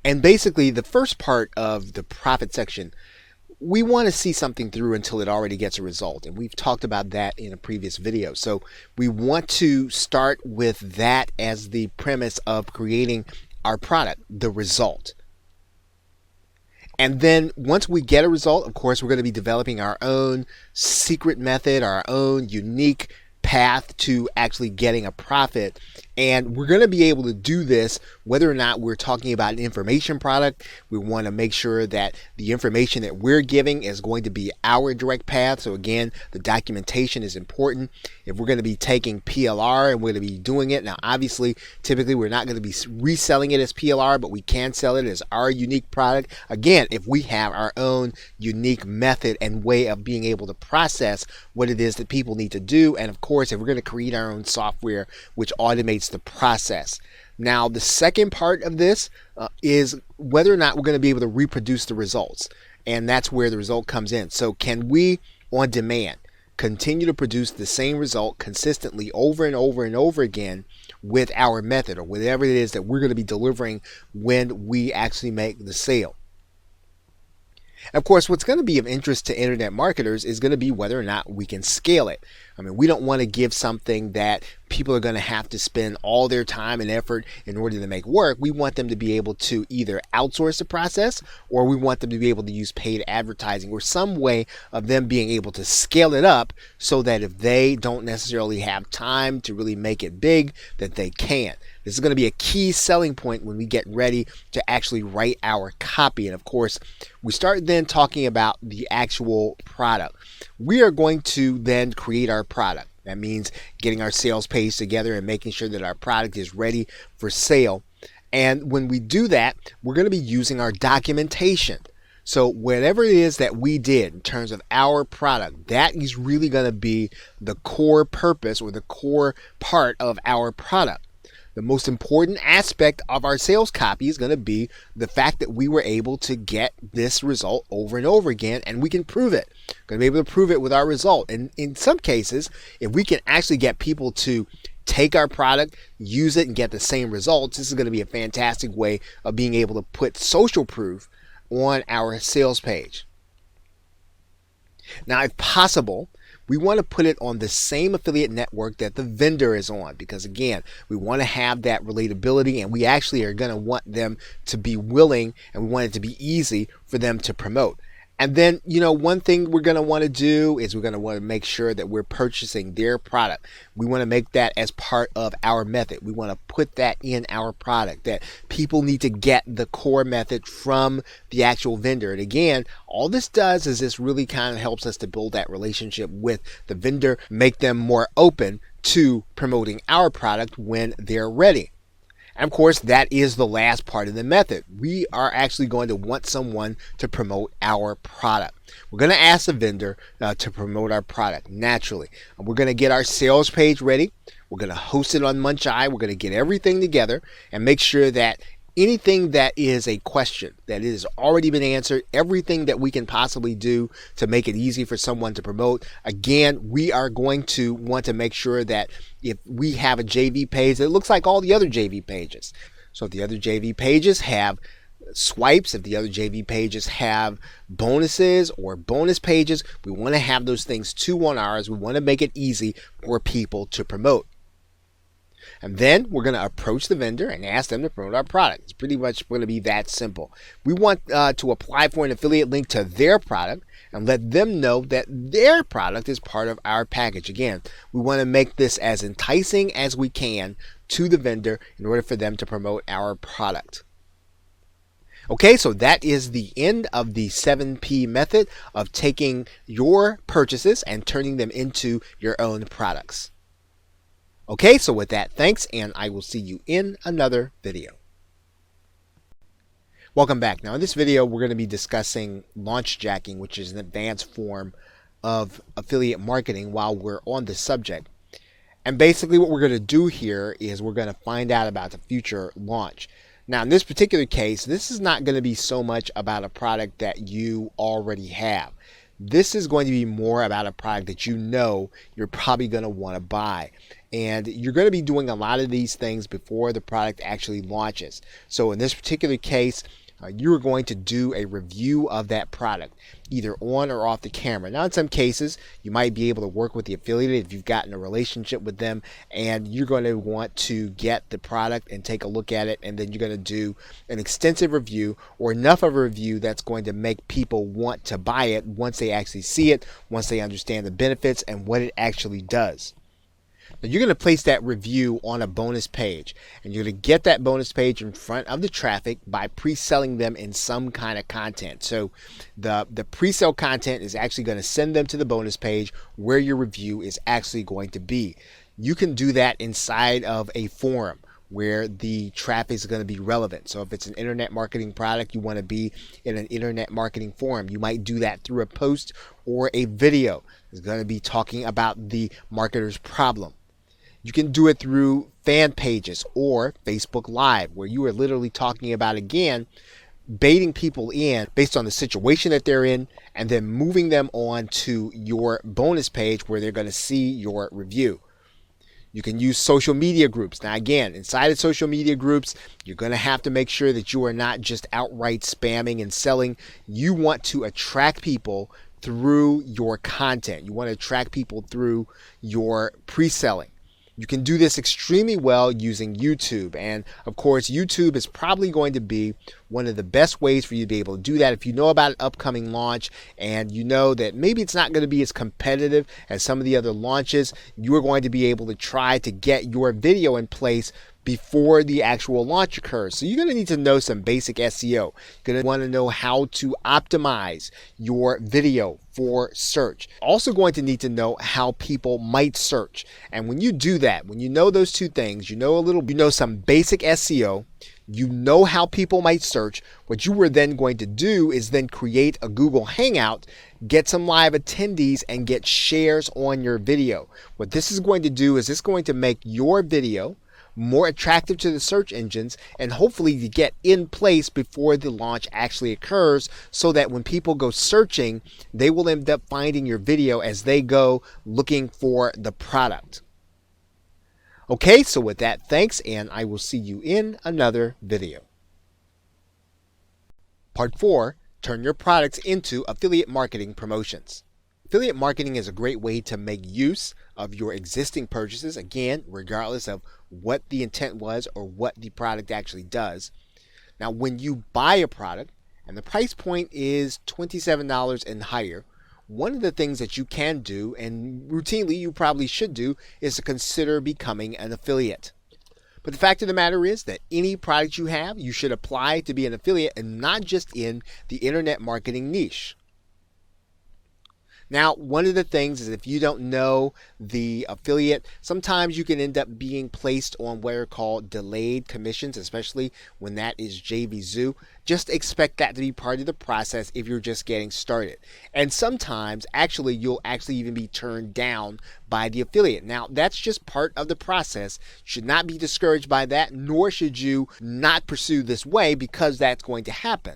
And basically, the first part of the profit section, we want to see something through until it already gets a result. And we've talked about that in a previous video. So we want to start with that as the premise of creating our product, the result. And then once we get a result, of course, we're going to be developing our own secret method, our own unique path to actually getting a profit. And we're going to be able to do this whether or not we're talking about an information product. We want to make sure that the information that we're giving is going to be our direct path. So again, the documentation is important. If we're going to be taking PLR and we're going to be doing it, now obviously, typically we're not going to be reselling it as PLR, but we can sell it as our unique product. Again, if we have our own unique method and way of being able to process what it is that people need to do. And of course, if we're going to create our own software which automates the process. Now, the second part of this is whether or not we're going to be able to reproduce the results. And that's where the result comes in. So can we, on demand, continue to produce the same result consistently over and over and over again with our method or whatever it is that we're going to be delivering when we actually make the sale? Of course, what's going to be of interest to internet marketers is going to be whether or not we can scale it. I mean, we don't want to give something that people are going to have to spend all their time and effort in order to make work. We want them to be able to either outsource the process, or we want them to be able to use paid advertising or some way of them being able to scale it up so that if they don't necessarily have time to really make it big, that they can. This is going to be a key selling point when we get ready to actually write our copy. And of course, we start then talking about the actual product. We are going to then create our product. That means getting our sales page together and making sure that our product is ready for sale. And when we do that, we're going to be using our documentation. So whatever it is that we did in terms of our product, that is really going to be the core purpose or the core part of our product. The most important aspect of our sales copy is going to be the fact that we were able to get this result over and over again, and we can prove it. Going to be able to prove it with our result. And in some cases, if we can actually get people to take our product, use it, and get the same results, this is going to be a fantastic way of being able to put social proof on our sales page. Now, if possible, we want to put it on the same affiliate network that the vendor is on, because again, we want to have that relatability, and we actually are going to want them to be willing, and we want it to be easy for them to promote. And then, one thing we're going to want to do is we're going to want to make sure that we're purchasing their product. We want to make that as part of our method. We want to put that in our product, that people need to get the core method from the actual vendor. And again, all this does is this really kind of helps us to build that relationship with the vendor, make them more open to promoting our product when they're ready. And of course, that is the last part of the method. We are actually going to want someone to promote our product. We're going to ask the vendor to promote our product naturally. We're going to get our sales page ready. We're going to host it on Muncheye. We're going to get everything together and make sure that anything that is a question that has already been answered, everything that we can possibly do to make it easy for someone to promote. Again, we are going to want to make sure that if we have a JV page that looks like all the other JV pages. So if the other JV pages have swipes, if the other JV pages have bonuses or bonus pages, we want to have those things too on ours. We want to make it easy for people to promote. And then we're going to approach the vendor and ask them to promote our product. It's pretty much going to be that simple. We want to apply for an affiliate link to their product and let them know that their product is part of our package. Again, we want to make this as enticing as we can to the vendor in order for them to promote our product. Okay, so that is the end of the 7P method of taking your purchases and turning them into your own products. Okay, so with that, thanks, and I will see you in another video. Welcome back. Now in this video, we're going to be discussing launch jacking, which is an advanced form of affiliate marketing while we're on the subject. And basically what we're going to do here is we're going to find out about the future launch. Now in this particular case, this is not going to be so much about a product that you already have. This is going to be more about a product that you're probably going to want to buy. And you're going to be doing a lot of these things before the product actually launches. So in this particular case, you're going to do a review of that product, either on or off the camera. Now, in some cases, you might be able to work with the affiliate if you've gotten a relationship with them, and you're going to want to get the product and take a look at it, and then you're going to do an extensive review or enough of a review that's going to make people want to buy it once they actually see it, once they understand the benefits and what it actually does. Now you're going to place that review on a bonus page, and you're going to get that bonus page in front of the traffic by pre-selling them in some kind of content. So the pre-sale content is actually going to send them to the bonus page where your review is actually going to be. You can do that inside of a forum where the traffic is going to be relevant. So if it's an internet marketing product, you want to be in an internet marketing forum. You might do that through a post or a video. It's going to be talking about the marketer's problem. You can do it through fan pages or Facebook Live, where you are literally talking about, again, baiting people in based on the situation that they're in and then moving them on to your bonus page where they're going to see your review. You can use social media groups. Now, again, inside of social media groups, you're going to have to make sure that you are not just outright spamming and selling. You want to attract people through your content. You want to attract people through your pre-selling. You can do this extremely well using YouTube. And of course, YouTube is probably going to be one of the best ways for you to be able to do that. If you know about an upcoming launch and you know that maybe it's not going to be as competitive as some of the other launches, you are going to be able to try to get your video in place before the actual launch occurs. So you're going to need to know some basic SEO. You're going to want to know how to optimize your video for search. Also going to need to know how people might search. And when you do that, when you know those two things, you know some basic SEO, you know how people might search, what you were then going to do is then create a Google Hangout, get some live attendees, and get shares on your video. What this is going to do is it's going to make your video more attractive to the search engines and hopefully to get in place before the launch actually occurs, so that when people go searching, they will end up finding your video as they go looking for the product. Okay, so with that, thanks, and I will see you in another video. Part 4, turn your products into affiliate marketing promotions. Affiliate marketing is a great way to make use of your existing purchases, again, regardless of what the intent was or what the product actually does. Now, when you buy a product and the price point is $27 and higher, one of the things that you can do, and routinely you probably should do, is to consider becoming an affiliate. But the fact of the matter is that any product you have, you should apply to be an affiliate, and not just in the internet marketing niche. Now, one of the things is if you don't know the affiliate, sometimes you can end up being placed on what are called delayed commissions, especially when that is JVZoo. Just expect that to be part of the process if you're just getting started. And sometimes, you'll even be turned down by the affiliate. Now, that's just part of the process. You should not be discouraged by that, nor should you not pursue this way, because that's going to happen.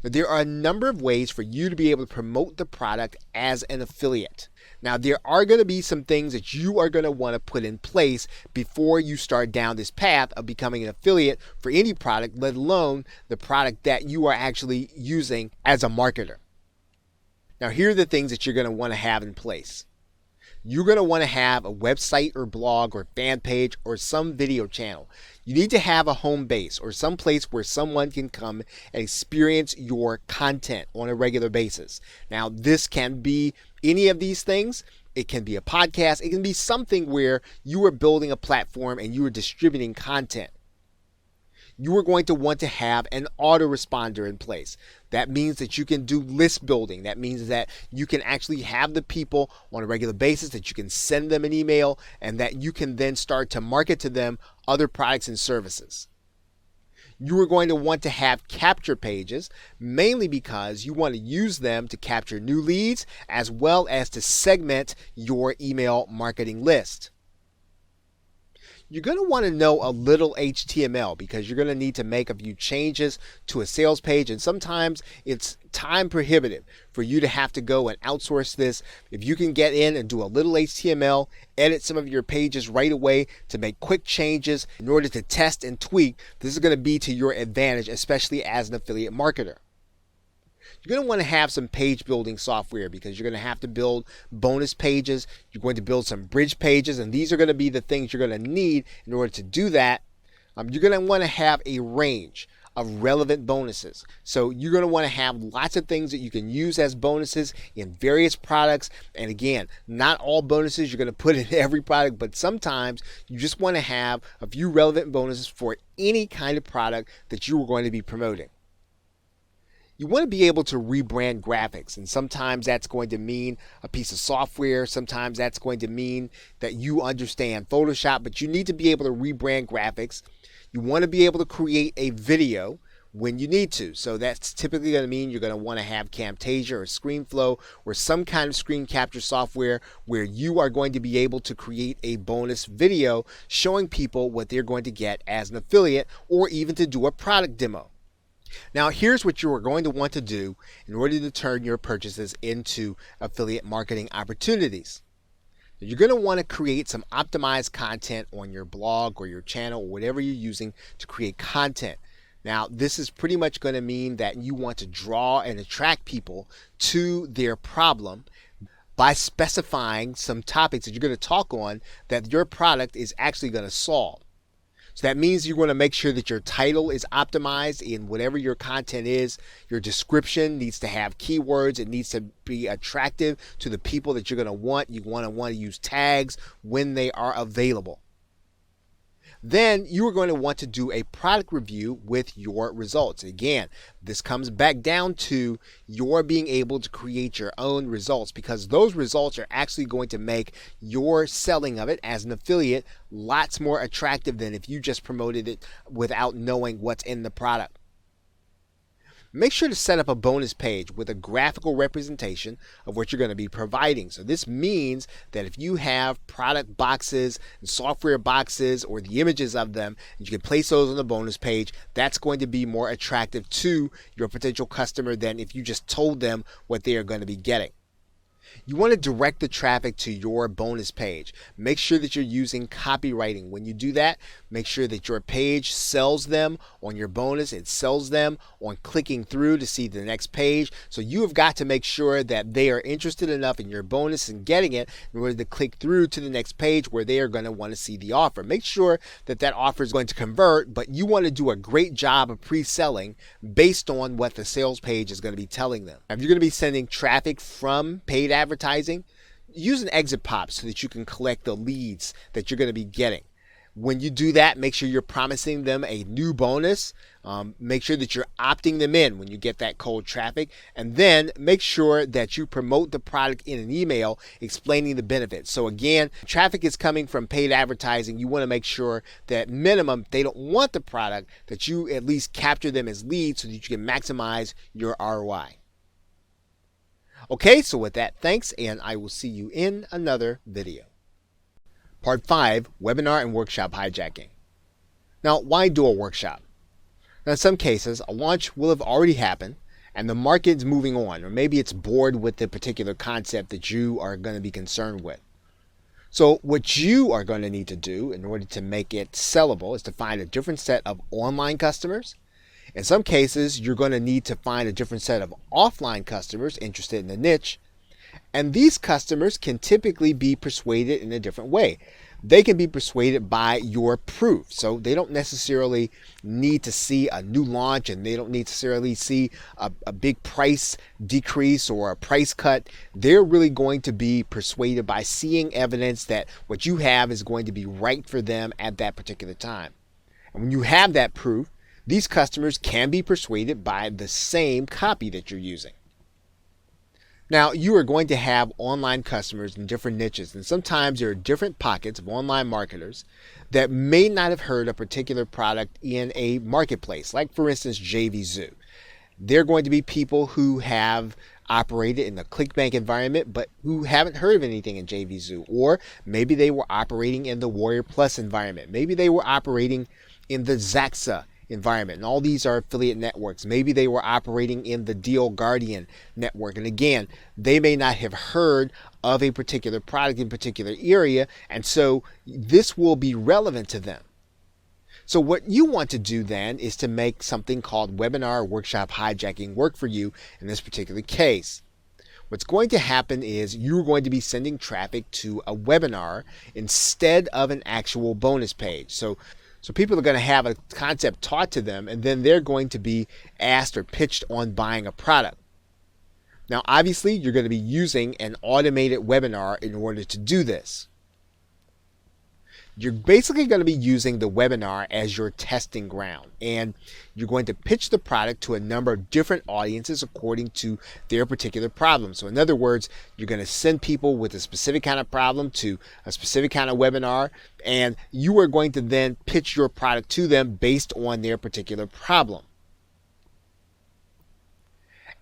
Now, there are a number of ways for you to be able to promote the product as an affiliate. Now, there are going to be some things that you are going to want to put in place before you start down this path of becoming an affiliate for any product, let alone the product that you are actually using as a marketer. Now, here are the things that you're going to want to have in place. You're going to want to have a website or blog or fan page or some video channel. You need to have a home base or some place where someone can come and experience your content on a regular basis. Now, this can be any of these things. It can be a podcast. It can be something where you are building a platform and you are distributing content. You are going to want to have an autoresponder in place. That means that you can do list building. That means that you can actually have the people on a regular basis, that you can send them an email, and that you can then start to market to them other products and services. You are going to want to have capture pages, mainly because you want to use them to capture new leads as well as to segment your email marketing list. You're going to want to know a little HTML because you're going to need to make a few changes to a sales page, and sometimes it's time prohibitive for you to have to go and outsource this. If you can get in and do a little HTML, edit some of your pages right away to make quick changes in order to test and tweak, this is going to be to your advantage, especially as an affiliate marketer. You're going to want to have some page building software because you're going to have to build bonus pages. You're going to build some bridge pages, and these are going to be the things you're going to need in order to do that. You're going to want to have a range of relevant bonuses. So you're going to want to have lots of things that you can use as bonuses in various products. And again, not all bonuses you're going to put in every product, but sometimes you just want to have a few relevant bonuses for any kind of product that you are going to be promoting. You want to be able to rebrand graphics, and sometimes that's going to mean a piece of software. Sometimes that's going to mean that you understand Photoshop, but you need to be able to rebrand graphics. You want to be able to create a video when you need to. So that's typically going to mean you're going to want to have Camtasia or ScreenFlow or some kind of screen capture software where you are going to be able to create a bonus video showing people what they're going to get as an affiliate, or even to do a product demo. Now, here's what you are going to want to do in order to turn your purchases into affiliate marketing opportunities. You're going to want to create some optimized content on your blog or your channel or whatever you're using to create content. Now, this is pretty much going to mean that you want to draw and attract people to their problem by specifying some topics that you're going to talk on that your product is actually going to solve. So that means you're going to make sure that your title is optimized in whatever your content is. Your description needs to have keywords. It needs to be attractive to the people that you're going to want. You want to use tags when they are available. Then you are going to want to do a product review with your results. Again, this comes back down to your being able to create your own results, because those results are actually going to make your selling of it as an affiliate lots more attractive than if you just promoted it without knowing what's in the product. Make sure to set up a bonus page with a graphical representation of what you're going to be providing. So this means that if you have product boxes and software boxes or the images of them, you can place those on the bonus page. That's going to be more attractive to your potential customer than if you just told them what they are going to be getting. You want to direct the traffic to your bonus page. Make sure that you're using copywriting. When you do that, make sure that your page sells them on your bonus. It sells them on clicking through to see the next page. So you have got to make sure that they are interested enough in your bonus and getting it in order to click through to the next page where they are going to want to see the offer. Make sure that that offer is going to convert, but you want to do a great job of pre-selling based on what the sales page is going to be telling them. If you're going to be sending traffic from paid advertising, use an exit pop so that you can collect the leads that you're going to be getting. When you do that, make sure you're promising them a new bonus. Make sure that you're opting them in when you get that cold traffic, and then make sure that you promote the product in an email explaining the benefits. So again, traffic is coming from paid advertising. You want to make sure that minimum they don't want the product, that you at least capture them as leads so that you can maximize your ROI. Okay, so with that, thanks, and I will see you in another video. Part 5, Webinar and Workshop Hijacking. Now, why do a workshop? Now, in some cases, a launch will have already happened and the market's moving on, or maybe it's bored with the particular concept that you are going to be concerned with. So what you are going to need to do in order to make it sellable is to find a different set of online customers. In some cases, you're going to need to find a different set of offline customers interested in the niche. And these customers can typically be persuaded in a different way. They can be persuaded by your proof. So they don't necessarily need to see a new launch, and they don't necessarily see a big price decrease or a price cut. They're really going to be persuaded by seeing evidence that what you have is going to be right for them at that particular time. And when you have that proof, these customers can be persuaded by the same copy that you're using. Now, you are going to have online customers in different niches, and sometimes there are different pockets of online marketers that may not have heard a particular product in a marketplace, like for instance JVZoo. They're going to be people who have operated in the ClickBank environment but who haven't heard of anything in JVZoo, or maybe they were operating in the Warrior Plus environment. Maybe they were operating in the Zaxa environment, and all these are affiliate networks. Maybe they were operating in the Deal Guardian network, and again, they may not have heard of a particular product in a particular area, and so this will be relevant to them. So what you want to do then is to make something called webinar workshop hijacking work for you in this particular case. What's going to happen is you're going to be sending traffic to a webinar instead of an actual bonus page. So people are going to have a concept taught to them, and then they're going to be asked or pitched on buying a product. Now, obviously, you're going to be using an automated webinar in order to do this. You're basically going to be using the webinar as your testing ground, and you're going to pitch the product to a number of different audiences according to their particular problem. So in other words, you're going to send people with a specific kind of problem to a specific kind of webinar, and you are going to then pitch your product to them based on their particular problem.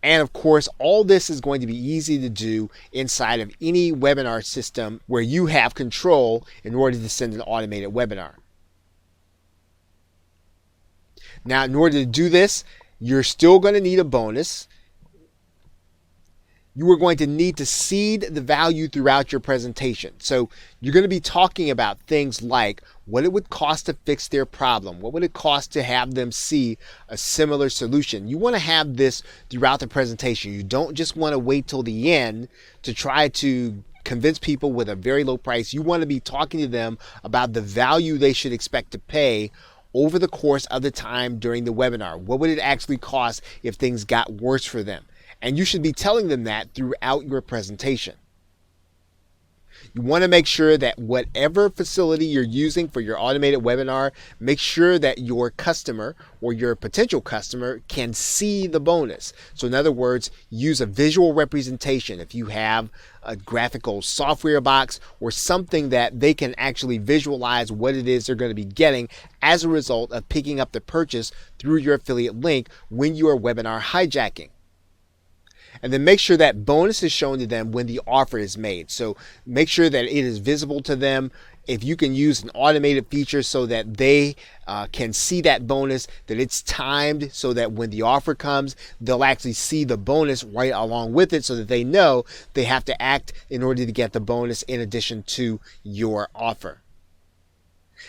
And of course, all this is going to be easy to do inside of any webinar system where you have control in order to send an automated webinar. Now, in order to do this, you're still going to need a bonus. you are going to need to seed the value throughout your presentation. So you're going to be talking about things like what it would cost to fix their problem. What would it cost to have them see a similar solution? You want to have this throughout the presentation. You don't just want to wait till the end to try to convince people with a very low price. You want to be talking to them about the value they should expect to pay over the course of the time during the webinar. What would it actually cost if things got worse for them? And you should be telling them that throughout your presentation. You want to make sure that whatever facility you're using for your automated webinar, make sure that your customer or your potential customer can see the bonus. So in other words, use a visual representation. If you have a graphical software box or something that they can actually visualize what it is they're going to be getting as a result of picking up the purchase through your affiliate link when you are webinar hijacking. And then make sure that bonus is shown to them when the offer is made. So make sure that it is visible to them. If you can use an automated feature so that they can see that bonus, that it's timed so that when the offer comes, they'll actually see the bonus right along with it so that they know they have to act in order to get the bonus in addition to your offer.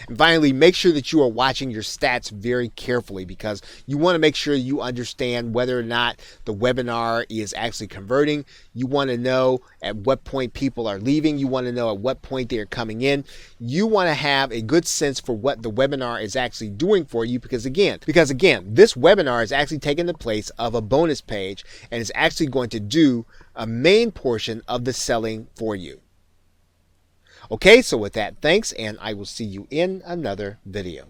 And finally, make sure that you are watching your stats very carefully because you want to make sure you understand whether or not the webinar is actually converting. You want to know at what point people are leaving. You want to know at what point they are coming in. You want to have a good sense for what the webinar is actually doing for you because again, this webinar is actually taking the place of a bonus page and is actually going to do a main portion of the selling for you. Okay, so with that, thanks, and I will see you in another video.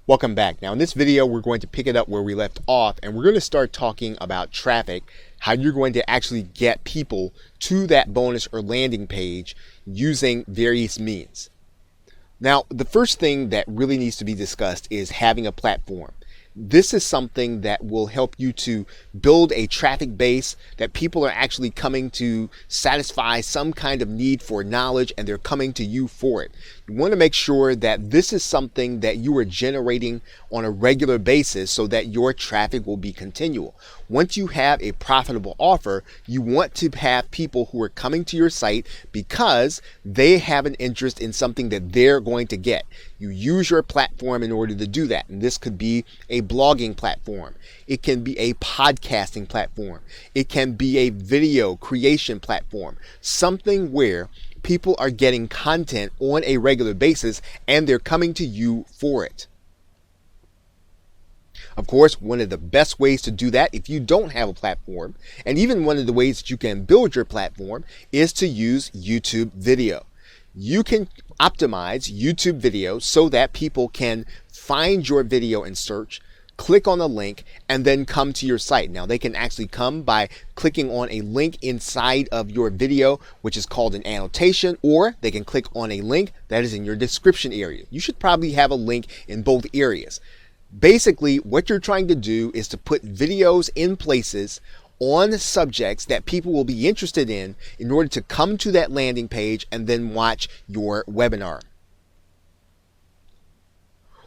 Welcome back. Now in this video, we're going to pick it up where we left off, and we're going to start talking about traffic, how you're going to actually get people to that bonus or landing page using various means. Now, the first thing that really needs to be discussed is having a platform. This is something that will help you to build a traffic base that people are actually coming to satisfy some kind of need for knowledge and they're coming to you for it. You want to make sure that this is something that you are generating on a regular basis so that your traffic will be continual. Once you have a profitable offer, you want to have people who are coming to your site because they have an interest in something that they're going to get. You use your platform in order to do that. And this could be a blogging platform. It can be a podcasting platform. It can be a video creation platform. Something where people are getting content on a regular basis and they're coming to you for it. Of course, one of the best ways to do that if you don't have a platform, and even one of the ways that you can build your platform, is to use YouTube video. You can optimize YouTube video so that people can find your video in search, click on the link, and then come to your site. Now, they can actually come by clicking on a link inside of your video, which is called an annotation, or they can click on a link that is in your description area. You should probably have a link in both areas. Basically, what you're trying to do is to put videos in places on subjects that people will be interested in order to come to that landing page and then watch your webinar.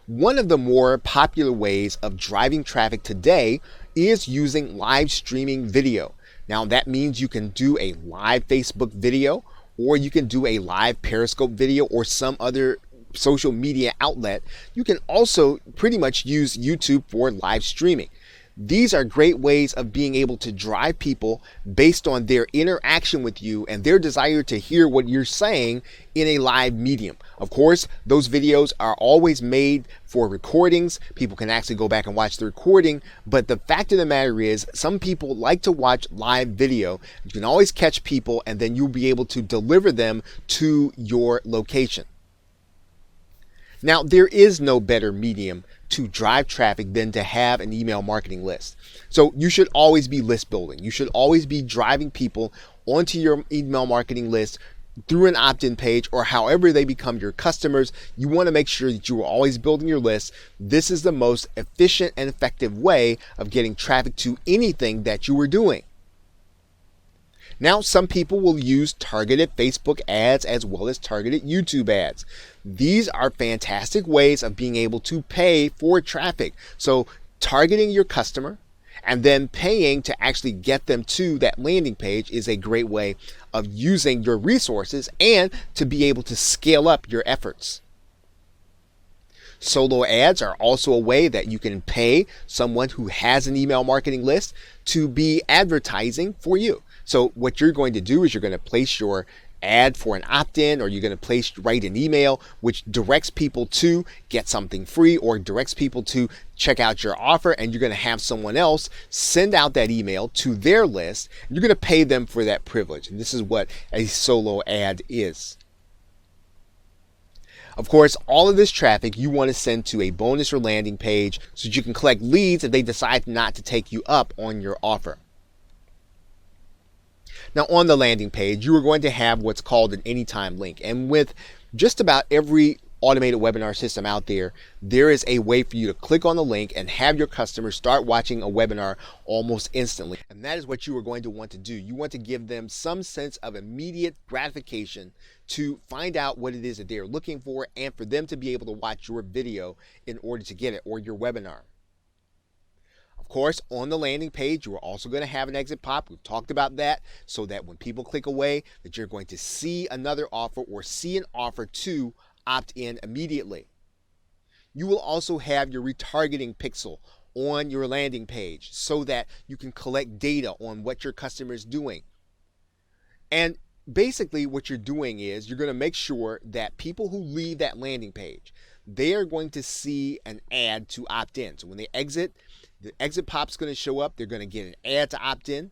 One of the more popular ways of driving traffic today is using live streaming video. Now that means you can do a live Facebook video, or you can do a live Periscope video or some other social media outlet. You can also pretty much use YouTube for live streaming. These are great ways of being able to drive people based on their interaction with you and their desire to hear what you're saying in a live medium. Of course, those videos are always made for recordings. People can actually go back and watch the recording, but the fact of the matter is some people like to watch live video. You can always catch people and then you'll be able to deliver them to your location. Now, there is no better medium to drive traffic than to have an email marketing list. So you should always be list building. You should always be driving people onto your email marketing list through an opt-in page or however they become your customers. You want to make sure that you are always building your list. This is the most efficient and effective way of getting traffic to anything that you are doing. Now, some people will use targeted Facebook ads as well as targeted YouTube ads. These are fantastic ways of being able to pay for traffic. So targeting your customer And then paying to actually get them to that landing page is a great way of using your resources and to be able to scale up your efforts. Solo ads are also a way that you can pay someone who has an email marketing list to be advertising for you. So what you're going to do is you're going to place your ad for an opt-in, or you're going to write an email which directs people to get something free or directs people to check out your offer, and you're going to have someone else send out that email to their list. And you're going to pay them for that privilege. And this is what a solo ad is. Of course, all of this traffic you want to send to a bonus or landing page so that you can collect leads if they decide not to take you up on your offer. Now, on the landing page, you are going to have what's called an anytime link. And with just about every automated webinar system out there, there is a way for you to click on the link and have your customers start watching a webinar almost instantly. And that is what you are going to want to do. You want to give them some sense of immediate gratification to find out what it is that they're looking for, and for them to be able to watch your video in order to get it, or your webinar. Of course, on the landing page, you are also going to have an exit pop. We've talked about that, so that when people click away, that you're going to see another offer or see an offer to opt in immediately. You will also have your retargeting pixel on your landing page so that you can collect data on what your customer is doing. And basically what you're doing is you're going to make sure that people who leave that landing page, they are going to see an ad to opt in. So when they exit, the exit pop's going to show up. They're going to get an ad to opt in.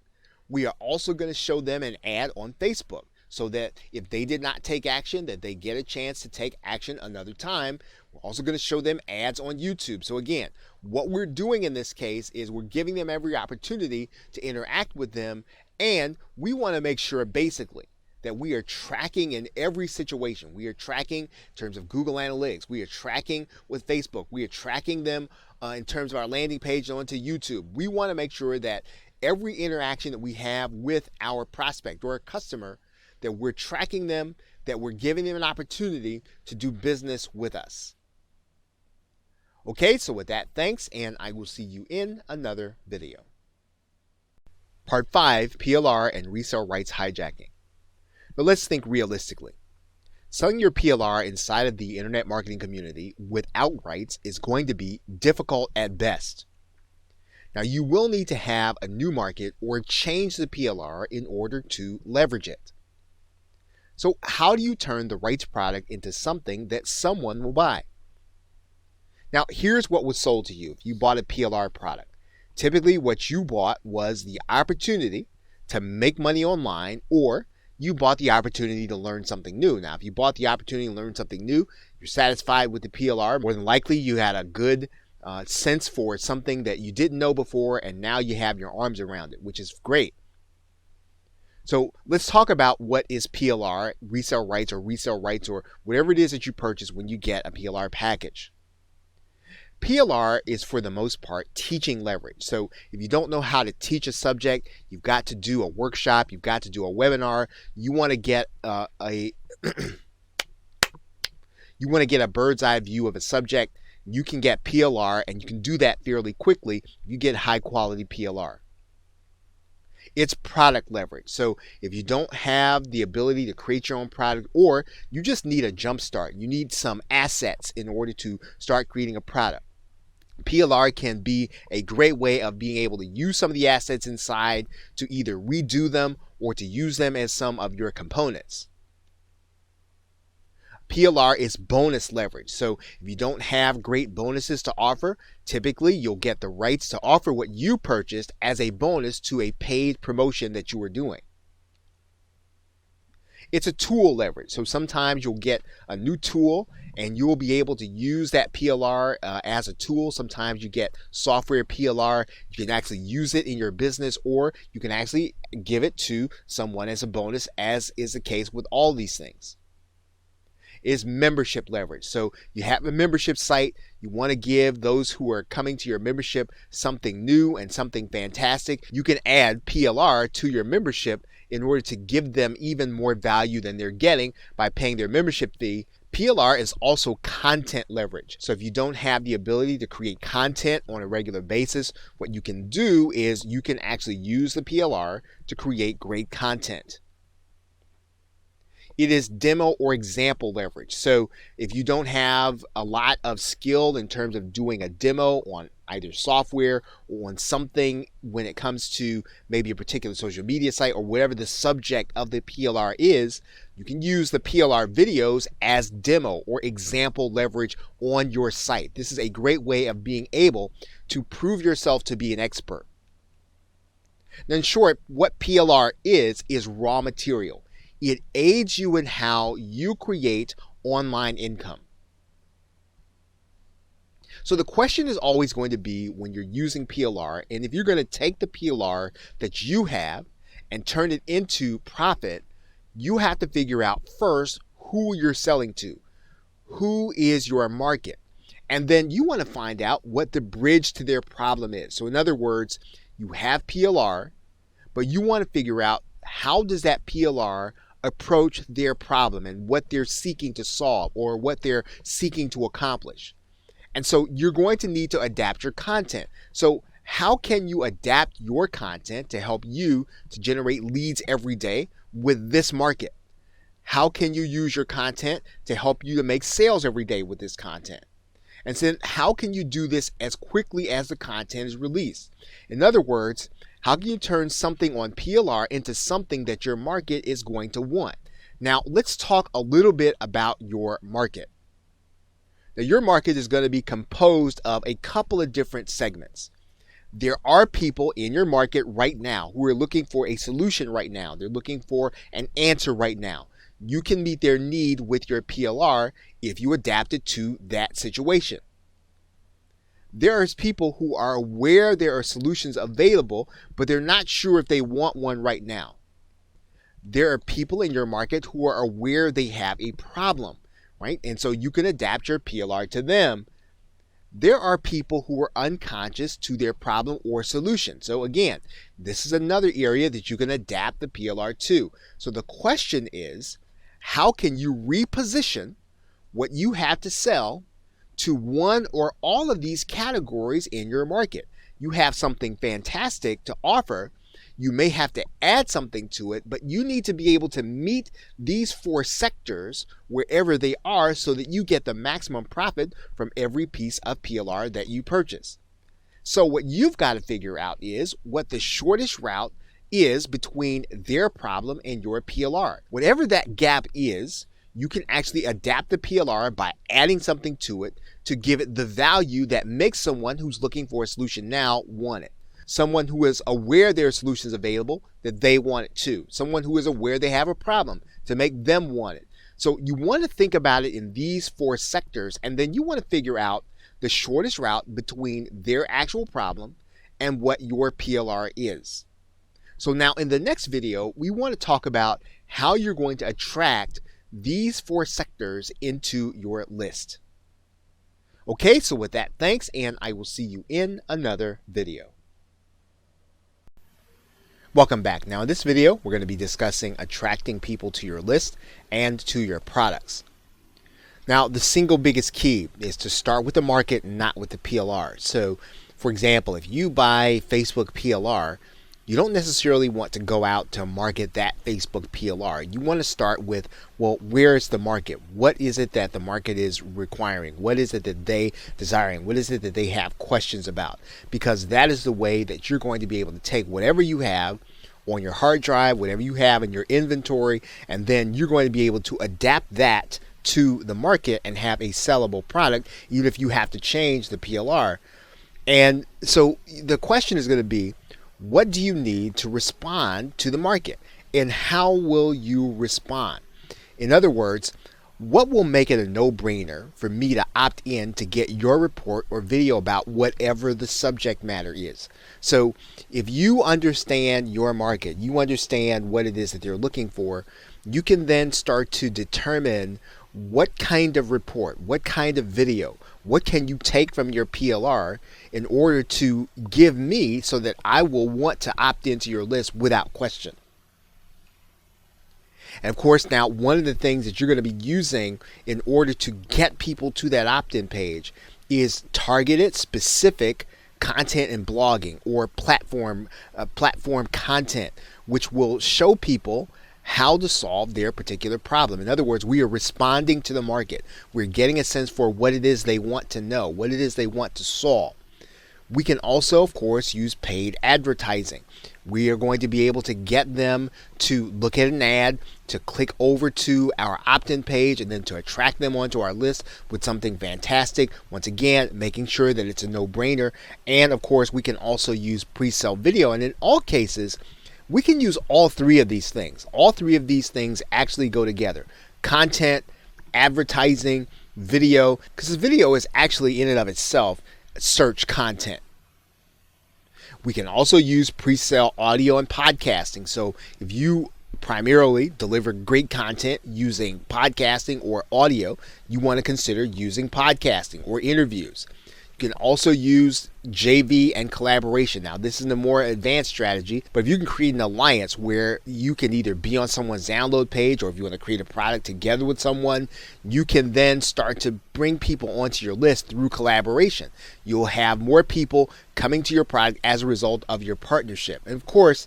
We are also going to show them an ad on Facebook, so that if they did not take action, that they get a chance to take action another time. We're also going to show them ads on YouTube. So again, what we're doing in this case is we're giving them every opportunity to interact with them, and we want to make sure basically that we are tracking in every situation. We are tracking in terms of Google Analytics. We are tracking with Facebook. We are tracking them in terms of our landing page onto YouTube. We want to make sure that every interaction that we have with our prospect or a customer, that we're tracking them, that we're giving them an opportunity to do business with us. Okay, so with that, thanks, and I will see you in another video. Part 5, PLR and resale rights hijacking. But let's think realistically. Selling your PLR inside of the internet marketing community without rights is going to be difficult at best. Now, you will need to have a new market or change the PLR in order to leverage it. So how do you turn the rights product into something that someone will buy? Now, here's what was sold to you if you bought a PLR product. Typically, what you bought was the opportunity to make money online, or you bought the opportunity to learn something new. Now, if you bought the opportunity to learn something new, you're satisfied with the PLR. More than likely, you had a good sense for something that you didn't know before, and now you have your arms around it, which is great. So let's talk about what is PLR, resale rights or whatever it is that you purchase when you get a PLR package. PLR is, for the most part, teaching leverage. So if you don't know how to teach a subject, you've got to do a workshop, you've got to do a webinar, you want to get you want to get a bird's eye view of a subject, you can get PLR, and you can do that fairly quickly. You get high quality PLR. It's product leverage. So if you don't have the ability to create your own product, or you just need a jump start, you need some assets in order to start creating a product, PLR can be a great way of being able to use some of the assets inside to either redo them or to use them as some of your components. PLR is bonus leverage. So if you don't have great bonuses to offer, typically you'll get the rights to offer what you purchased as a bonus to a paid promotion that you are doing. It's a tool leverage. So sometimes you'll get a new tool and you will be able to use that PLR as a tool. Sometimes you get software PLR. You can actually use it in your business, or you can actually give it to someone as a bonus, as is the case with all these things. Is membership leverage. So you have a membership site, you want to give those who are coming to your membership something new and something fantastic. You can add PLR to your membership in order to give them even more value than they're getting by paying their membership fee. PLR is also content leverage. So if you don't have the ability to create content on a regular basis, what you can do is you can actually use the PLR to create great content. It is demo or example leverage. So if you don't have a lot of skill in terms of doing a demo on either software or on something when it comes to maybe a particular social media site or whatever the subject of the PLR is, you can use the PLR videos as demo or example leverage on your site. This is a great way of being able to prove yourself to be an expert. Now, in short, what PLR is raw material. It aids you in how you create online income. So the question is always going to be when you're using PLR, and if you're going to take the PLR that you have and turn it into profit, you have to figure out first who you're selling to. Who is your market? And then you want to find out what the bridge to their problem is. So in other words, you have PLR, but you want to figure out how does that PLR approach their problem and what they're seeking to solve or what they're seeking to accomplish. And so you're going to need to adapt your content. So how can you adapt your content to help you to generate leads every day with this market? How can you use your content to help you to make sales every day with this content? And so how can you do this as quickly as the content is released? In other words, how can you turn something on PLR into something that your market is going to want? Now, let's talk a little bit about your market. Now, your market is going to be composed of a couple of different segments. There are people in your market right now who are looking for a solution right now. They're looking for an answer right now. You can meet their need with your PLR if you adapt it to that situation. There are people who are aware there are solutions available, but they're not sure if they want one right now. There are people in your market who are aware they have a problem, right? And so you can adapt your PLR to them. There are people who are unconscious to their problem or solution. So again, this is another area that you can adapt the PLR to. So the question is, how can you reposition what you have to sell to one or all of these categories in your market? You have something fantastic to offer. You may have to add something to it, but you need to be able to meet these 4 sectors wherever they are so that you get the maximum profit from every piece of PLR that you purchase. So what you've got to figure out is what the shortest route is between their problem and your PLR. Whatever that gap is, you can actually adapt the PLR by adding something to it to give it the value that makes someone who's looking for a solution now want it. Someone who is aware there are solutions available, that they want it too. Someone who is aware they have a problem, to make them want it. So you want to think about it in these 4 sectors, and then you want to figure out the shortest route between their actual problem and what your PLR is. So now in the next video, we want to talk about how you're going to attract these 4 sectors into your list. Okay, so with that, thanks, and I will see you in another video. Welcome back. Now in this video, we're going to be discussing attracting people to your list and to your products. Now, the single biggest key is to start with the market, not with the PLR. So, for example, if you buy Facebook PLR, you don't necessarily want to go out to market that Facebook PLR. You want to start with, well, where is the market? What is it that the market is requiring? What is it that they desiring? What is it that they have questions about? Because that is the way that you're going to be able to take whatever you have on your hard drive, whatever you have in your inventory, and then you're going to be able to adapt that to the market and have a sellable product, even if you have to change the PLR. And so the question is going to be, what do you need to respond to the market? And how will you respond? In other words, what will make it a no-brainer for me to opt in to get your report or video about whatever the subject matter is? So if you understand your market, you understand what it is that they're looking for, you can then start to determine what kind of report, what kind of video, what can you take from your PLR in order to give me so that I will want to opt into your list without question. And of course, now one of the things that you're going to be using in order to get people to that opt-in page is targeted, specific content and blogging, or platform content, which will show people how to solve their particular problem. In other words, we are responding to the market. We're getting a sense for what it is they want to know, what it is they want to solve. We can also, of course, use paid advertising. We are going to be able to get them to look at an ad, to click over to our opt-in page, and then to attract them onto our list with something fantastic. Once again, making sure that it's a no-brainer. And of course, we can also use pre-sale video. And in all cases, we can use all three of these things. All three of these things actually go together. Content, advertising, video, because video is actually in and of itself search content. We can also use pre-sale audio and podcasting. So if you primarily deliver great content using podcasting or audio, you want to consider using podcasting or interviews. You can also use JV and collaboration. Now, this is a more advanced strategy, but if you can create an alliance where you can either be on someone's download page, or if you want to create a product together with someone, you can then start to bring people onto your list through collaboration. You'll have more people coming to your product as a result of your partnership. And of course,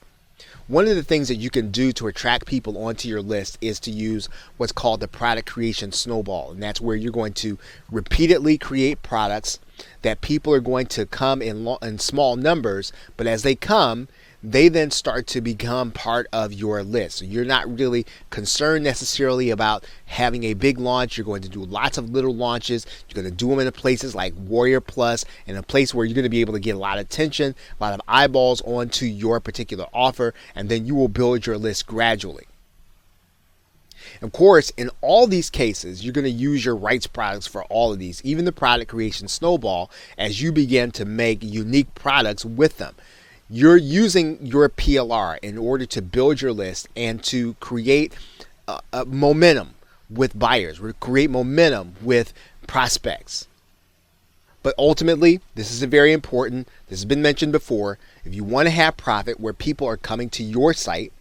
one of the things that you can do to attract people onto your list is to use what's called the product creation snowball. And that's where you're going to repeatedly create products that people are going to come in small numbers, but as they come, they then start to become part of your list. So you're not really concerned necessarily about having a big launch. You're going to do lots of little launches. You're going to do them in places like Warrior Plus, in a place where you're going to be able to get a lot of attention, a lot of eyeballs onto your particular offer, and then you will build your list gradually. Of course, in all these cases, you're going to use your rights products for all of these, even the product creation snowball, as you begin to make unique products with them. You're using your PLR in order to build your list and to create momentum with buyers, create momentum with prospects. But ultimately, this is very important. This has been mentioned before. If you want to have profit where people are coming to your site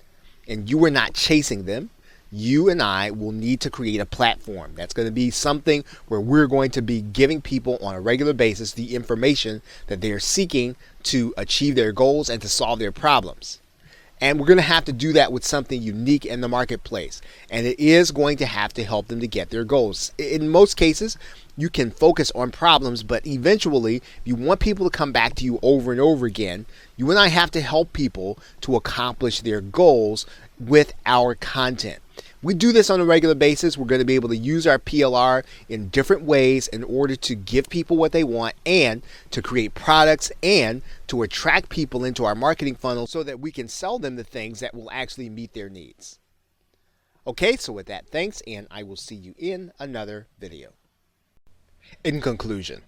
and you are not chasing them, you and I will need to create a platform. That's going to be something where we're going to be giving people on a regular basis the information that they are seeking to achieve their goals and to solve their problems. And we're going to have to do that with something unique in the marketplace. And it is going to have to help them to get their goals. In most cases, you can focus on problems, but eventually, if you want people to come back to you over and over again, you and I have to help people to accomplish their goals with our content. We do this on a regular basis. We're going to be able to use our PLR in different ways in order to give people what they want and to create products and to attract people into our marketing funnel so that we can sell them the things that will actually meet their needs. Okay, so with that, thanks, and I will see you in another video. In conclusion,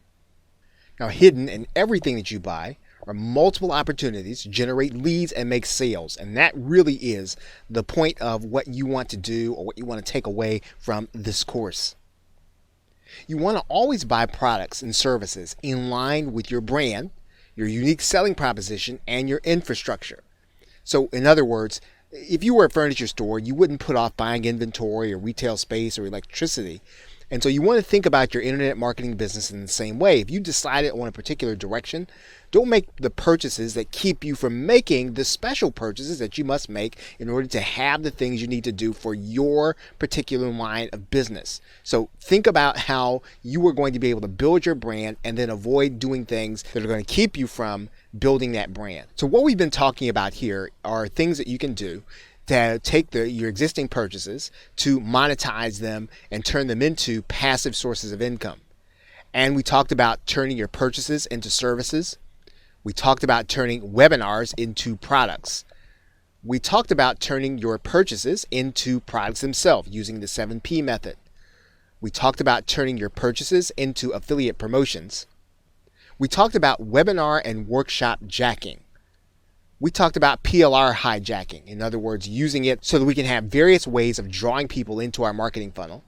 now hidden in everything that you buy are multiple opportunities to generate leads and make sales. And that really is the point of what you want to do or what you want to take away from this course. You want to always buy products and services in line with your brand, your unique selling proposition, and your infrastructure. So in other words, if you were a furniture store, you wouldn't put off buying inventory or retail space or electricity. And so you want to think about your internet marketing business in the same way. If you decided on a particular direction, don't make the purchases that keep you from making the special purchases that you must make in order to have the things you need to do for your particular line of business. So think about how you are going to be able to build your brand and then avoid doing things that are going to keep you from building that brand. So what we've been talking about here are things that you can do to take your existing purchases, to monetize them and turn them into passive sources of income. And we talked about turning your purchases into services. We talked about turning webinars into products. We talked about turning your purchases into products themselves using the 7P method. We talked about turning your purchases into affiliate promotions. We talked about webinar and workshop jacking. We talked about PLR hijacking, in other words, using it so that we can have various ways of drawing people into our marketing funnel.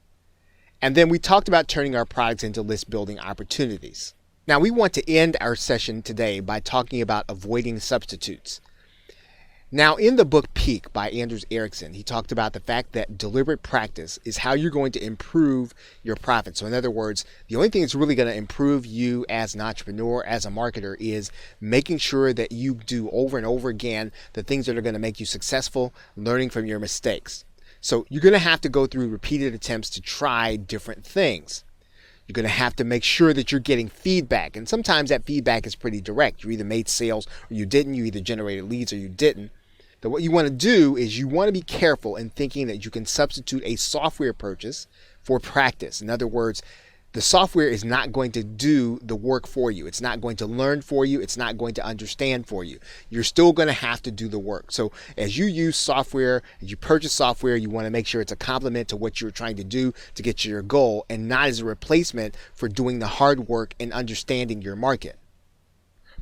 And then we talked about turning our products into list building opportunities. Now we want to end our session today by talking about avoiding substitutes. Now, in the book Peak by Anders Ericsson, he talked about the fact that deliberate practice is how you're going to improve your profit. So, in other words, the only thing that's really going to improve you as an entrepreneur, as a marketer, is making sure that you do over and over again the things that are going to make you successful, learning from your mistakes. So, you're going to have to go through repeated attempts to try different things. You're going to have to make sure that you're getting feedback. And sometimes that feedback is pretty direct. You either made sales or you didn't. You either generated leads or you didn't. But what you want to do is you want to be careful in thinking that you can substitute a software purchase for practice. In other words, the software is not going to do the work for you. It's not going to learn for you. It's not going to understand for you. You're still going to have to do the work. So as you use software, as you purchase software, you want to make sure it's a complement to what you're trying to do to get to your goal and not as a replacement for doing the hard work and understanding your market.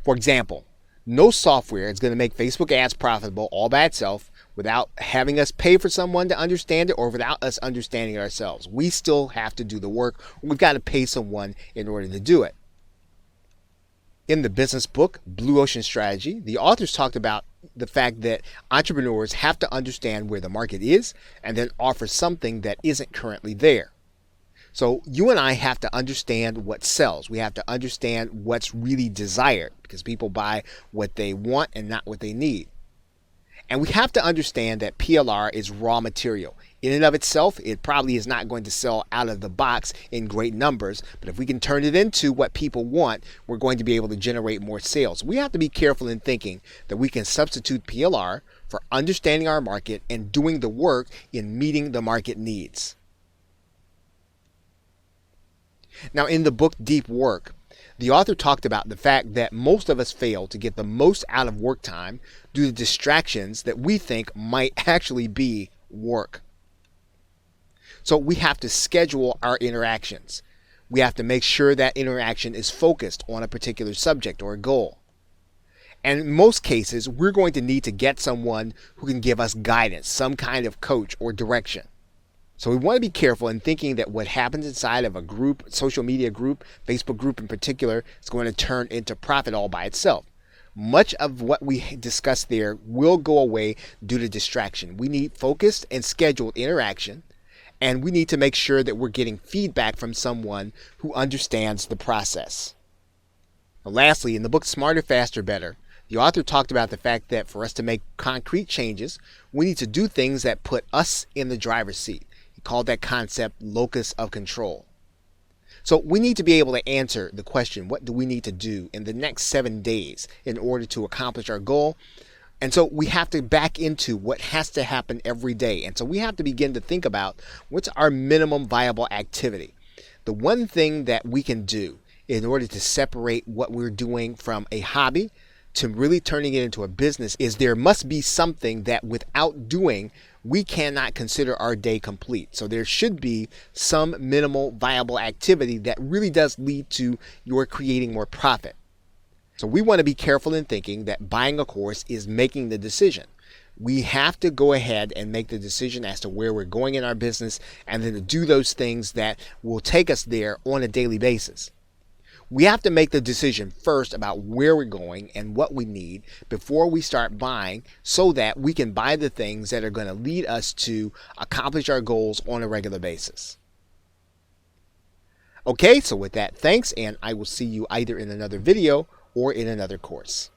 For example, no software is going to make Facebook ads profitable all by itself without having us pay for someone to understand it or without us understanding it ourselves. We still have to do the work. We've got to pay someone in order to do it. In the business book, Blue Ocean Strategy, the authors talked about the fact that entrepreneurs have to understand where the market is and then offer something that isn't currently there. So you and I have to understand what sells. We have to understand what's really desired because people buy what they want and not what they need. And we have to understand that PLR is raw material. In and of itself, it probably is not going to sell out of the box in great numbers, but if we can turn it into what people want, we're going to be able to generate more sales. We have to be careful in thinking that we can substitute PLR for understanding our market and doing the work in meeting the market needs. Now, in the book Deep Work, the author talked about the fact that most of us fail to get the most out of work time due to distractions that we think might actually be work. So we have to schedule our interactions. We have to make sure that interaction is focused on a particular subject or a goal. And in most cases, we're going to need to get someone who can give us guidance, some kind of coach or direction. So we want to be careful in thinking that what happens inside of a group, social media group, Facebook group in particular, is going to turn into profit all by itself. Much of what we discussed there will go away due to distraction. We need focused and scheduled interaction, and we need to make sure that we're getting feedback from someone who understands the process. Now, lastly, in the book Smarter, Faster, Better, the author talked about the fact that for us to make concrete changes, we need to do things that put us in the driver's seat. Called that concept locus of control. So we need to be able to answer the question, what do we need to do in the next 7 days in order to accomplish our goal? And so we have to back into what has to happen every day. And so we have to begin to think about what's our minimum viable activity. The one thing that we can do in order to separate what we're doing from a hobby to really turning it into a business is there must be something that without doing we cannot consider our day complete. So there should be some minimal viable activity that really does lead to your creating more profit. So we want to be careful in thinking that buying a course is making the decision. We have to go ahead and make the decision as to where we're going in our business and then to do those things that will take us there on a daily basis. We have to make the decision first about where we're going and what we need before we start buying so that we can buy the things that are going to lead us to accomplish our goals on a regular basis. Okay, so with that, thanks, and I will see you either in another video or in another course.